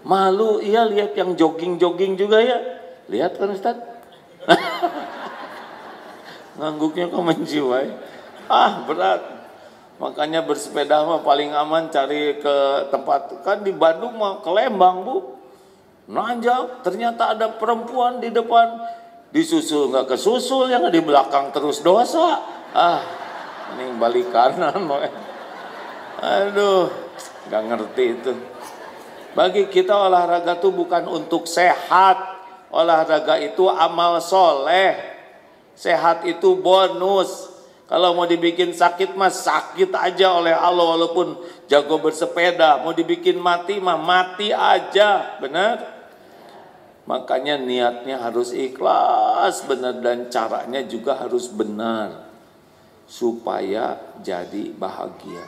S1: Malu, iya lihat yang jogging-jogging juga ya. Lihat kan Ustaz? Ngangguknya kok menjiwai. Berat. Makanya bersepeda mah paling aman cari ke tempat, kan di Bandung mah ke Lembang Bu. Nanjak, ternyata ada perempuan di depan, disusul nggak kesusul, yang di belakang terus dosa. Ini balik kanan. Aduh, nggak ngerti itu. Bagi kita olahraga tuh bukan untuk sehat. Olahraga itu amal soleh. Sehat itu bonus. Kalau mau dibikin sakit mah sakit aja oleh Allah walaupun jago bersepeda. Mau dibikin mati mah mati aja, benar? Makanya niatnya harus ikhlas benar dan caranya juga harus benar supaya jadi bahagia.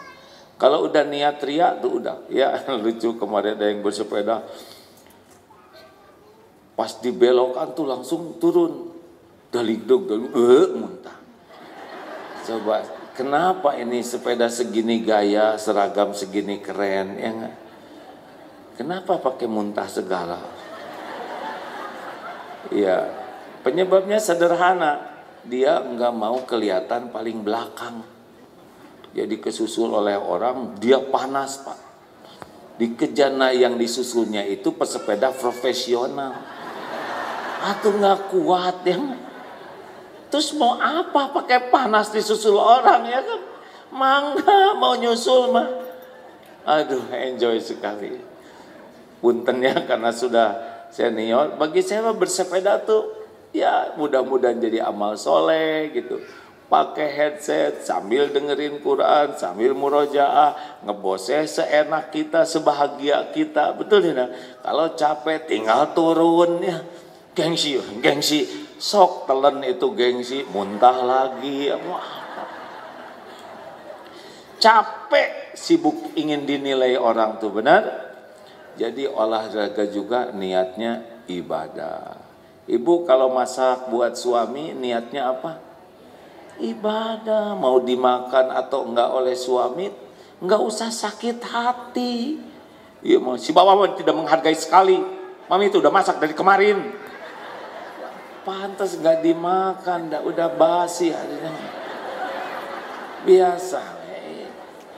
S1: Kalau udah niat ria tuh udah ya lucu. Kemarin ada yang bersepeda pas dibelokan tuh langsung turun daligdog muntah. Coba, kenapa ini sepeda segini gaya, seragam segini keren, ya enggak? Kenapa pakai muntah segala? Ya, penyebabnya sederhana. Dia enggak mau kelihatan paling belakang. Jadi kesusul oleh orang, dia panas Pak. Di kejana yang disusulnya itu pesepeda profesional. Atau enggak kuat ya enggak? Terus mau apa pakai panas disusul orang ya kan? Mangga mau nyusul mah. Aduh enjoy sekali. Punten ya karena sudah senior. Bagi saya bersepeda tuh ya mudah-mudahan jadi amal soleh gitu. Pakai headset sambil dengerin Quran, sambil murojaah, ngeboseh seenak kita, sebahagia kita. Betul ya? Kalau capek tinggal turun ya. Gengsi. Sok telen itu gengsi, muntah lagi. Capek, sibuk ingin dinilai orang tuh, benar? Jadi olahraga juga niatnya ibadah. Ibu kalau masak buat suami niatnya apa? Ibadah. Mau dimakan atau enggak oleh suami, enggak usah sakit hati. Iya, si bapak tidak menghargai sekali. Mami itu udah masak dari kemarin. Pantas gak dimakan, udah basi harinya. Biasa.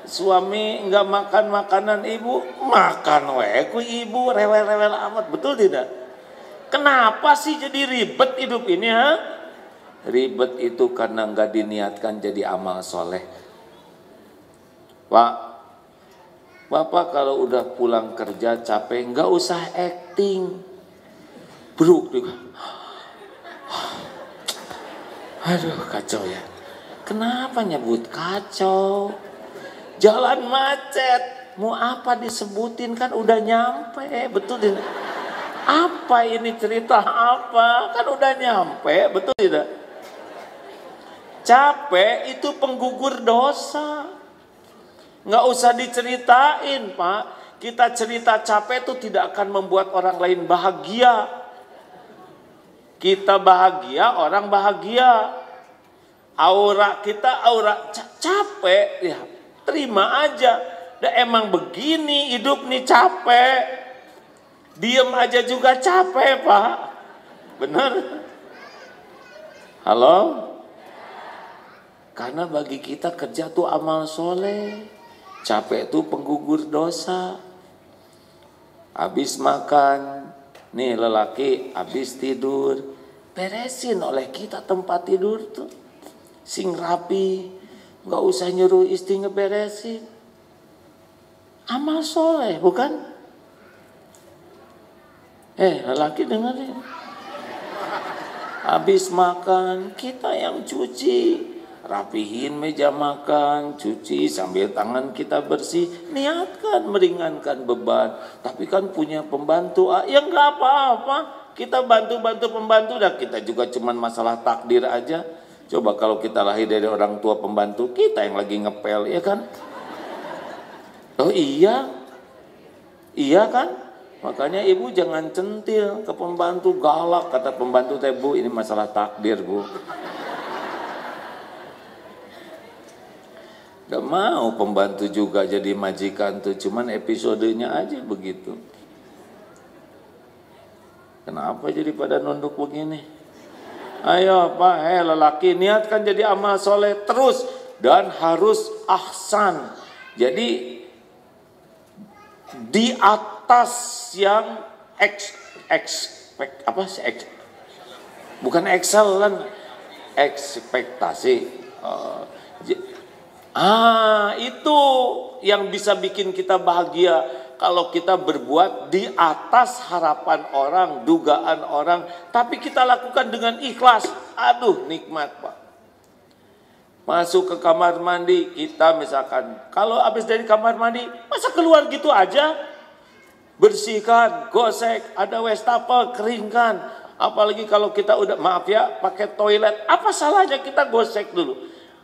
S1: Suami nggak makan makanan ibu, makan ku ibu rewel-rewel amat, betul tidak? Kenapa sih jadi ribet hidup ini ha? Ribet itu karena nggak diniatkan jadi amal soleh. Pak, Bapak kalau udah pulang kerja capek nggak usah acting, bro. Aduh kacau ya. Kenapa nyebut kacau? Jalan macet. Mau apa disebutin kan udah nyampe. Betul tidak? Apa ini cerita apa? Kan udah nyampe. Betul tidak? Capek itu penggugur dosa. Nggak usah diceritain Pak. Kita cerita capek itu tidak akan membuat orang lain bahagia. Kita bahagia, orang bahagia. Aura kita aura capek, ya terima aja. Emang begini hidup nih, capek. Diem aja juga capek, Pak. Bener? Halo? Karena bagi kita kerja tuh amal soleh. Capek tuh penggugur dosa. Habis makan, nih lelaki habis tidur, beresin oleh kita tempat tidur tuh. Sing rapi, nggak usah nyuruh istri ngeberesin. Amal soleh, bukan? Lelaki dengerin. Habis makan, kita yang cuci, rapihin meja makan, cuci sambil tangan kita bersih. Niatkan meringankan beban. Tapi kan punya pembantu, ya nggak apa-apa. Kita bantu-bantu pembantu, dah kita juga cuman masalah takdir aja. Coba kalau kita lahir dari orang tua pembantu, kita yang lagi ngepel, ya kan? Oh iya, iya kan? Makanya ibu jangan centil ke pembantu, galak kata pembantu teh, Bu, ini masalah takdir, Bu. Gak mau pembantu juga jadi majikan tuh, cuman episodenya aja begitu. Kenapa jadi pada nunduk begini? Ayo Pak, lelaki niatkan jadi amal soleh terus dan harus ahsan. Jadi di atas yang bukan excellent, ekspektasi. Itu yang bisa bikin kita bahagia. Kalau kita berbuat di atas harapan orang, dugaan orang, tapi kita lakukan dengan ikhlas. Aduh, nikmat, Pak. Masuk ke kamar mandi, kita misalkan, kalau habis dari kamar mandi, masa keluar gitu aja? Bersihkan, gosek, ada wastafel, keringkan. Apalagi kalau kita udah, maaf ya, pakai toilet, apa salahnya kita gosek dulu?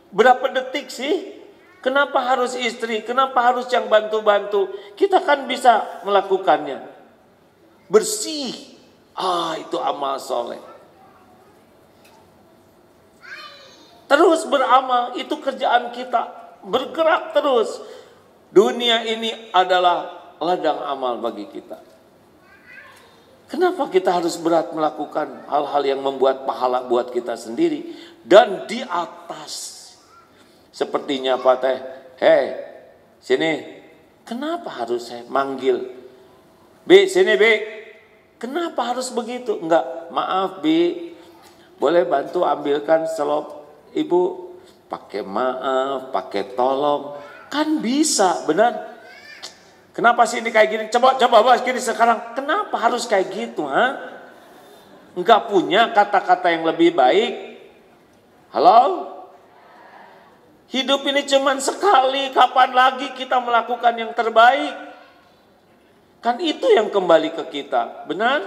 S1: Berapa detik sih? Kenapa harus istri? Kenapa harus yang bantu-bantu? Kita kan bisa melakukannya. Bersih. Itu amal soleh. Terus beramal, itu kerjaan kita. Bergerak terus. Dunia ini adalah ladang amal bagi kita. Kenapa kita harus berat melakukan hal-hal yang membuat pahala buat kita sendiri? Dan di atas. Sepertinya Pak Teh, sini, kenapa harus saya manggil? Bi, sini Bi, kenapa harus begitu? Enggak, maaf Bi, boleh bantu ambilkan selop Ibu? Pakai maaf, pakai tolong, kan bisa, benar? Kenapa sih ini kayak gini? Coba bahas gini sekarang, kenapa harus kayak gitu? Enggak punya kata-kata yang lebih baik? Halo? Hidup ini cuma sekali, kapan lagi kita melakukan yang terbaik? Kan itu yang kembali ke kita, benar?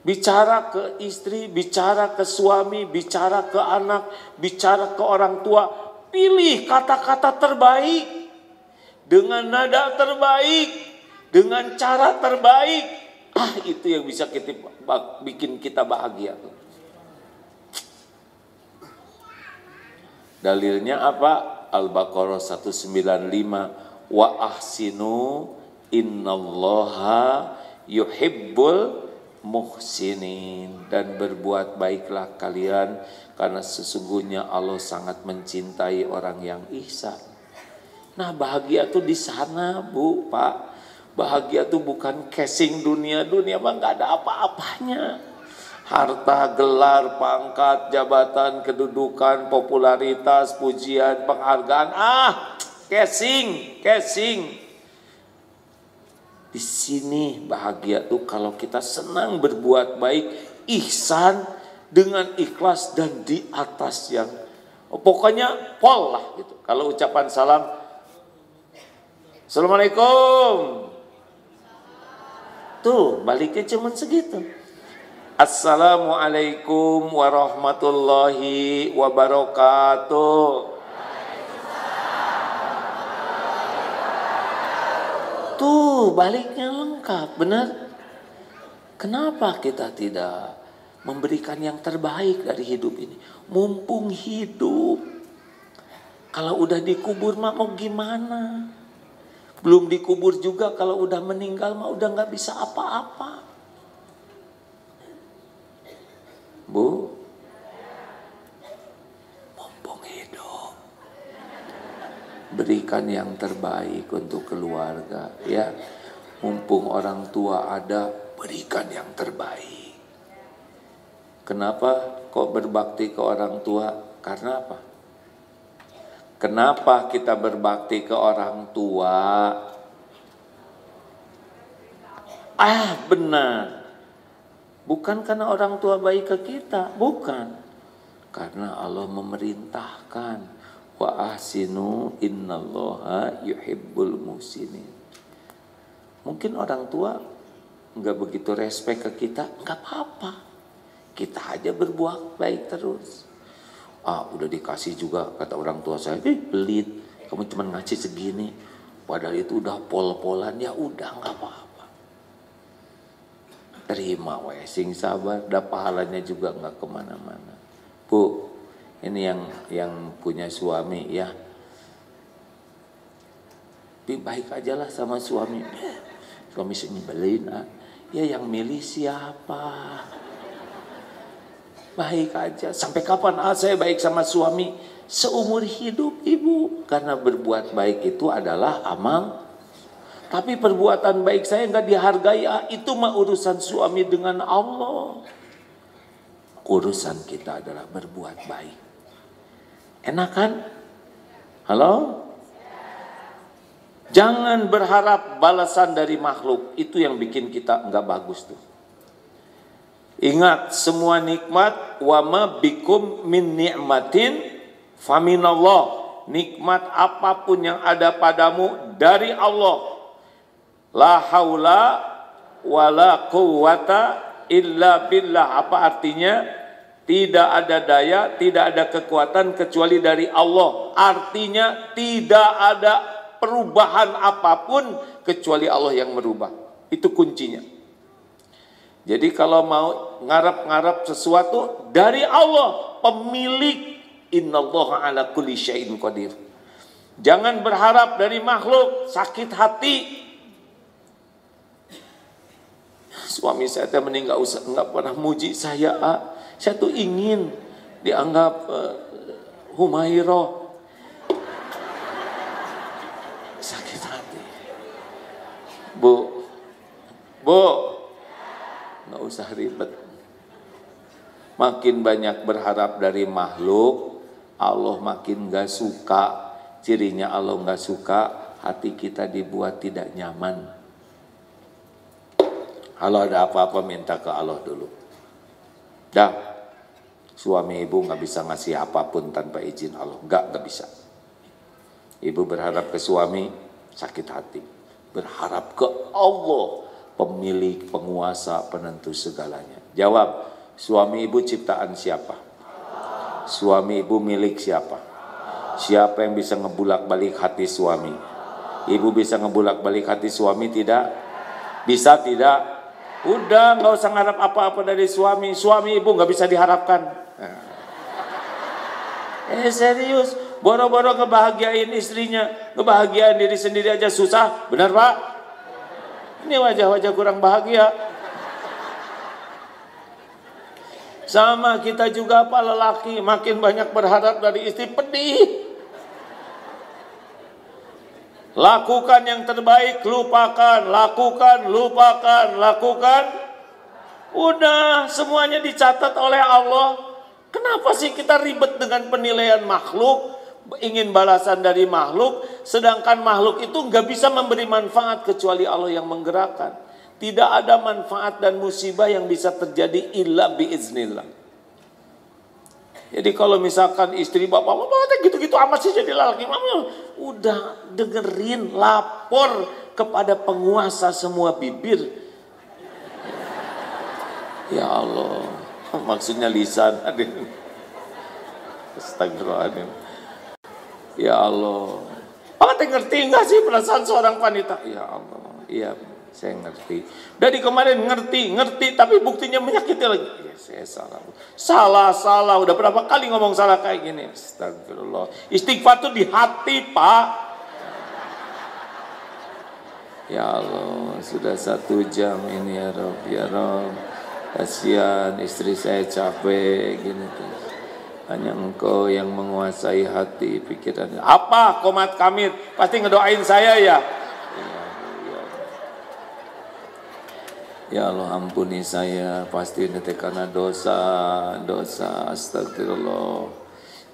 S1: Bicara ke istri, bicara ke suami, bicara ke anak, bicara ke orang tua. Pilih kata-kata terbaik, dengan nada terbaik, dengan cara terbaik. Itu yang bisa bikin kita bahagia. Dalilnya apa? Al-Baqarah 195. Wa ahsinu innallaha yuhibbul muhsinin. Dan berbuat baiklah kalian, karena sesungguhnya Allah sangat mencintai orang yang ihsan. Nah, bahagia tuh di sana, Bu, Pak. Bahagia tuh bukan casing dunia mah nggak ada apa-apanya. Harta, gelar, pangkat, jabatan, kedudukan, popularitas, pujian, penghargaan. Casing. Di sini bahagia tuh kalau kita senang berbuat baik, ihsan dengan ikhlas dan di atas yang pokoknya pol lah gitu. Kalau ucapan salam, Assalamualaikum. Tuh baliknya cuman segitu. Assalamualaikum warahmatullahi wabarakatuh. Tuh baliknya lengkap, benar? Kenapa kita tidak memberikan yang terbaik dari hidup ini? Mumpung hidup. Kalau udah dikubur mah mau gimana? Belum dikubur juga, kalau udah meninggal mah udah gak bisa apa-apa. Bu, mumpung hidup, berikan yang terbaik untuk keluarga, ya. Mumpung orang tua ada, berikan yang terbaik. Kenapa kok berbakti ke orang tua? Karena apa? Kenapa kita berbakti ke orang tua? Benar. Bukan karena orang tua baik ke kita, bukan. Karena Allah memerintahkan, wa ahsinu innallaha yuhibbul muhsinin. Mungkin orang tua nggak begitu respect ke kita, nggak apa-apa. Kita aja berbuat baik terus. Udah dikasih juga, kata orang tua saya, pelit, kamu cuma ngasih segini, padahal itu udah pol-polan, ya udah nggak apa-apa. Terima weh, sing sabar, dah pahalanya juga nggak kemana-mana. Bu, ini yang punya suami ya, baik aja lah sama suami. Suami nyebelin, ya yang milih siapa? Baik aja. Sampai kapan saya baik sama suami? Seumur hidup ibu. Karena berbuat baik itu adalah amal. Tapi perbuatan baik saya nggak dihargai. Itu mah urusan suami dengan Allah. Urusan kita adalah berbuat baik. Enak kan? Halo? Jangan berharap balasan dari makhluk. Itu yang bikin kita nggak bagus tuh. Ingat, semua nikmat, wa ma bikum min ni'matin faminallah. Nikmat apapun yang ada padamu dari Allah. La haula wa la quwwata illa billah. Apa artinya? Tidak ada daya, tidak ada kekuatan kecuali dari Allah. Artinya tidak ada perubahan apapun kecuali Allah yang merubah. Itu kuncinya. Jadi kalau mau ngarap-ngarap sesuatu dari Allah, pemilik, innallaha ala kulli syai'in qadir. Jangan berharap dari makhluk, sakit hati. Suami saya meninggal nggak pernah muji saya. Saya tuh ingin dianggap Humairah. Sakit hati. Bu, nggak usah ribet. Makin banyak berharap dari makhluk, Allah makin gak suka. Cirinya Allah gak suka, hati kita dibuat tidak nyaman. Kalau ada apa-apa minta ke Allah dulu. Dah, suami ibu gak bisa ngasih apapun tanpa izin Allah. Gak bisa. Ibu berharap ke suami, sakit hati. Berharap ke Allah, pemilik, penguasa, penentu segalanya. Jawab, suami ibu ciptaan siapa? Suami ibu milik siapa? Siapa yang bisa ngebulak-balik hati suami? Ibu bisa ngebulak-balik hati suami tidak? Bisa tidak? Udah, nggak usah ngarap apa-apa dari suami. Suami ibu nggak bisa diharapkan. Serius, boro-boro ngebahagiain istrinya, ngebahagiain diri sendiri aja susah, benar Pak? Ini wajah-wajah kurang bahagia. Sama kita juga Pak lelaki, makin banyak berharap dari istri, pedih. Lakukan yang terbaik, lupakan, lakukan, lupakan, lakukan. Udah, semuanya dicatat oleh Allah. Kenapa sih kita ribet dengan penilaian makhluk, ingin balasan dari makhluk, sedangkan makhluk itu nggak bisa memberi manfaat kecuali Allah yang menggerakkan. Tidak ada manfaat dan musibah yang bisa terjadi illa biiznillah. Jadi kalau misalkan istri bapak gitu-gitu amat sih jadi laki, udah dengerin, lapor kepada penguasa semua bibir. Ya Allah, maksudnya lisan. Astagfirullahaladzim. Ya Allah, Pak ngerti nggak sih perasaan seorang wanita? Ya Allah, iya. saya ngerti. Dari kemarin ngerti, tapi buktinya menyakiti lagi. Ya, saya salah. Udah berapa kali ngomong salah kayak gini. Astagfirullah. Istighfar tuh di hati, Pak. Ya Allah, sudah 1 jam ini ya Rob, ya Rob. Kasihan istri saya capek gini tuh. Hanya Engkau yang menguasai hati pikirannya. Apa Komat Kamit? Pasti ngedoain saya ya. Ya Allah ampuni saya, pasti nanti karena dosa, astagfirullah.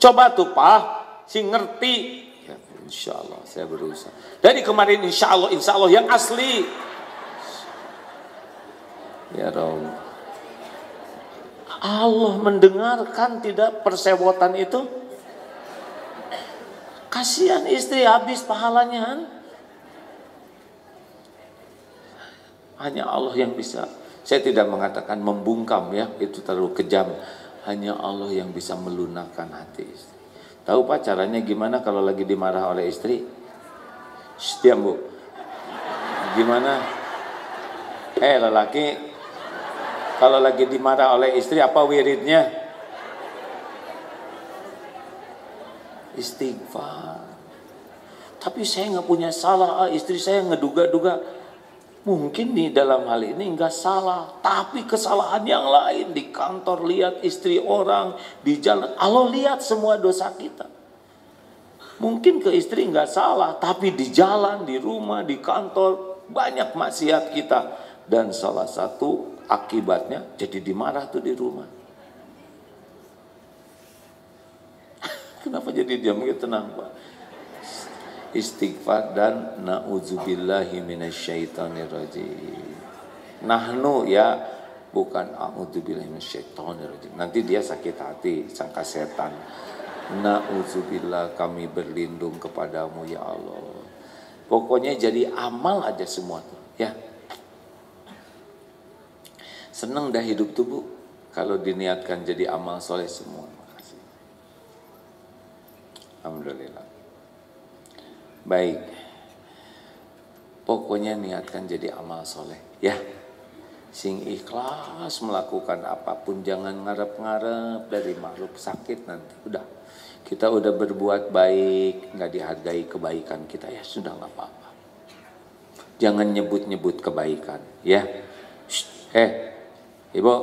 S1: Coba tuh Pak, si ngerti. Ya, insya Allah saya berusaha. Dari kemarin insya Allah yang asli. Ya Rabb. Allah mendengarkan tidak persewotan itu? Kasihan istri habis pahalanya. Hanya Allah yang bisa. Saya tidak mengatakan membungkam ya, itu terlalu kejam. Hanya Allah yang bisa melunakkan hati istri. Tahu Pak caranya gimana kalau lagi dimarah oleh istri? Diam Bu. Gimana? Lelaki, kalau lagi dimarah oleh istri apa wiridnya? Istighfar. Tapi saya nggak punya salah, istri saya ngeduga-duga. Mungkin di dalam hal ini nggak salah, tapi kesalahan yang lain di kantor lihat istri orang, di jalan Allah lihat semua dosa kita. Mungkin ke istri nggak salah, tapi di jalan, di rumah, di kantor banyak maksiat kita, dan salah satu akibatnya jadi dimarah tuh di rumah. Kenapa jadi diam gitu? Tenang Pak. Istighfar dan na'udzubillahi minasyaitonirrajim. Nahnu ya, bukan a'udzubillahi minasyaitonirrajim. Nanti dia sakit hati, sangka setan. Na'udzubillah, kami berlindung kepadamu ya Allah. Pokoknya jadi amal aja semua tuh ya. Senang dah hidup tuh Bu, kalau diniatkan jadi amal soleh semua. Makasih. Alhamdulillah. Baik, pokoknya niatkan jadi amal soleh ya. Sing ikhlas melakukan apapun, jangan ngarep-ngarep dari makhluk sakit nanti. Udah, kita udah berbuat baik, nggak dihargai kebaikan kita ya sudah nggak apa-apa. Jangan nyebut-nyebut kebaikan ya. Ibu,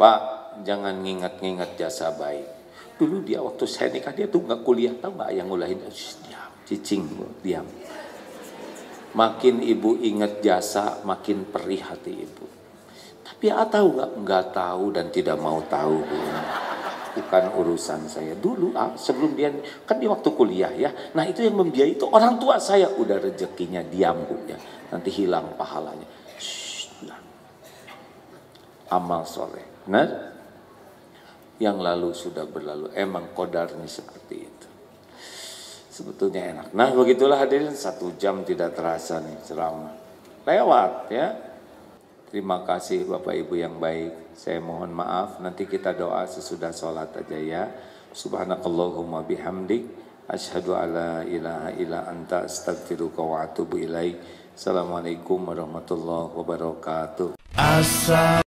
S1: Pak, jangan ngingat-ngingat jasa baik. Dulu dia waktu saya nikah dia tuh nggak kuliah, tahu nggak yang ngulahin? Diam, cicing, diam. Makin ibu ingat jasa, makin perih hati ibu. Tapi tahu nggak tahu dan tidak mau tahu Bu. Bukan urusan saya. Dulu sebelum dia kan dia waktu kuliah ya. Nah itu yang membiayai itu orang tua saya. Udah rezekinya diam Bu ya. Nanti hilang pahalanya. Amal soleh. Nah. Yang lalu sudah berlalu, emang qadarnya seperti itu. Sebetulnya enak. Nah begitulah hadirin, 1 jam tidak terasa nih ceramah. Lewat ya. Terima kasih Bapak Ibu yang baik. Saya mohon maaf, nanti kita doa sesudah sholat aja ya. Subhanakallahumma bihamdik. Asyhadu alla ilaha illa anta astaghfiruka wa atubu ilaik. Assalamualaikum warahmatullahi wabarakatuh.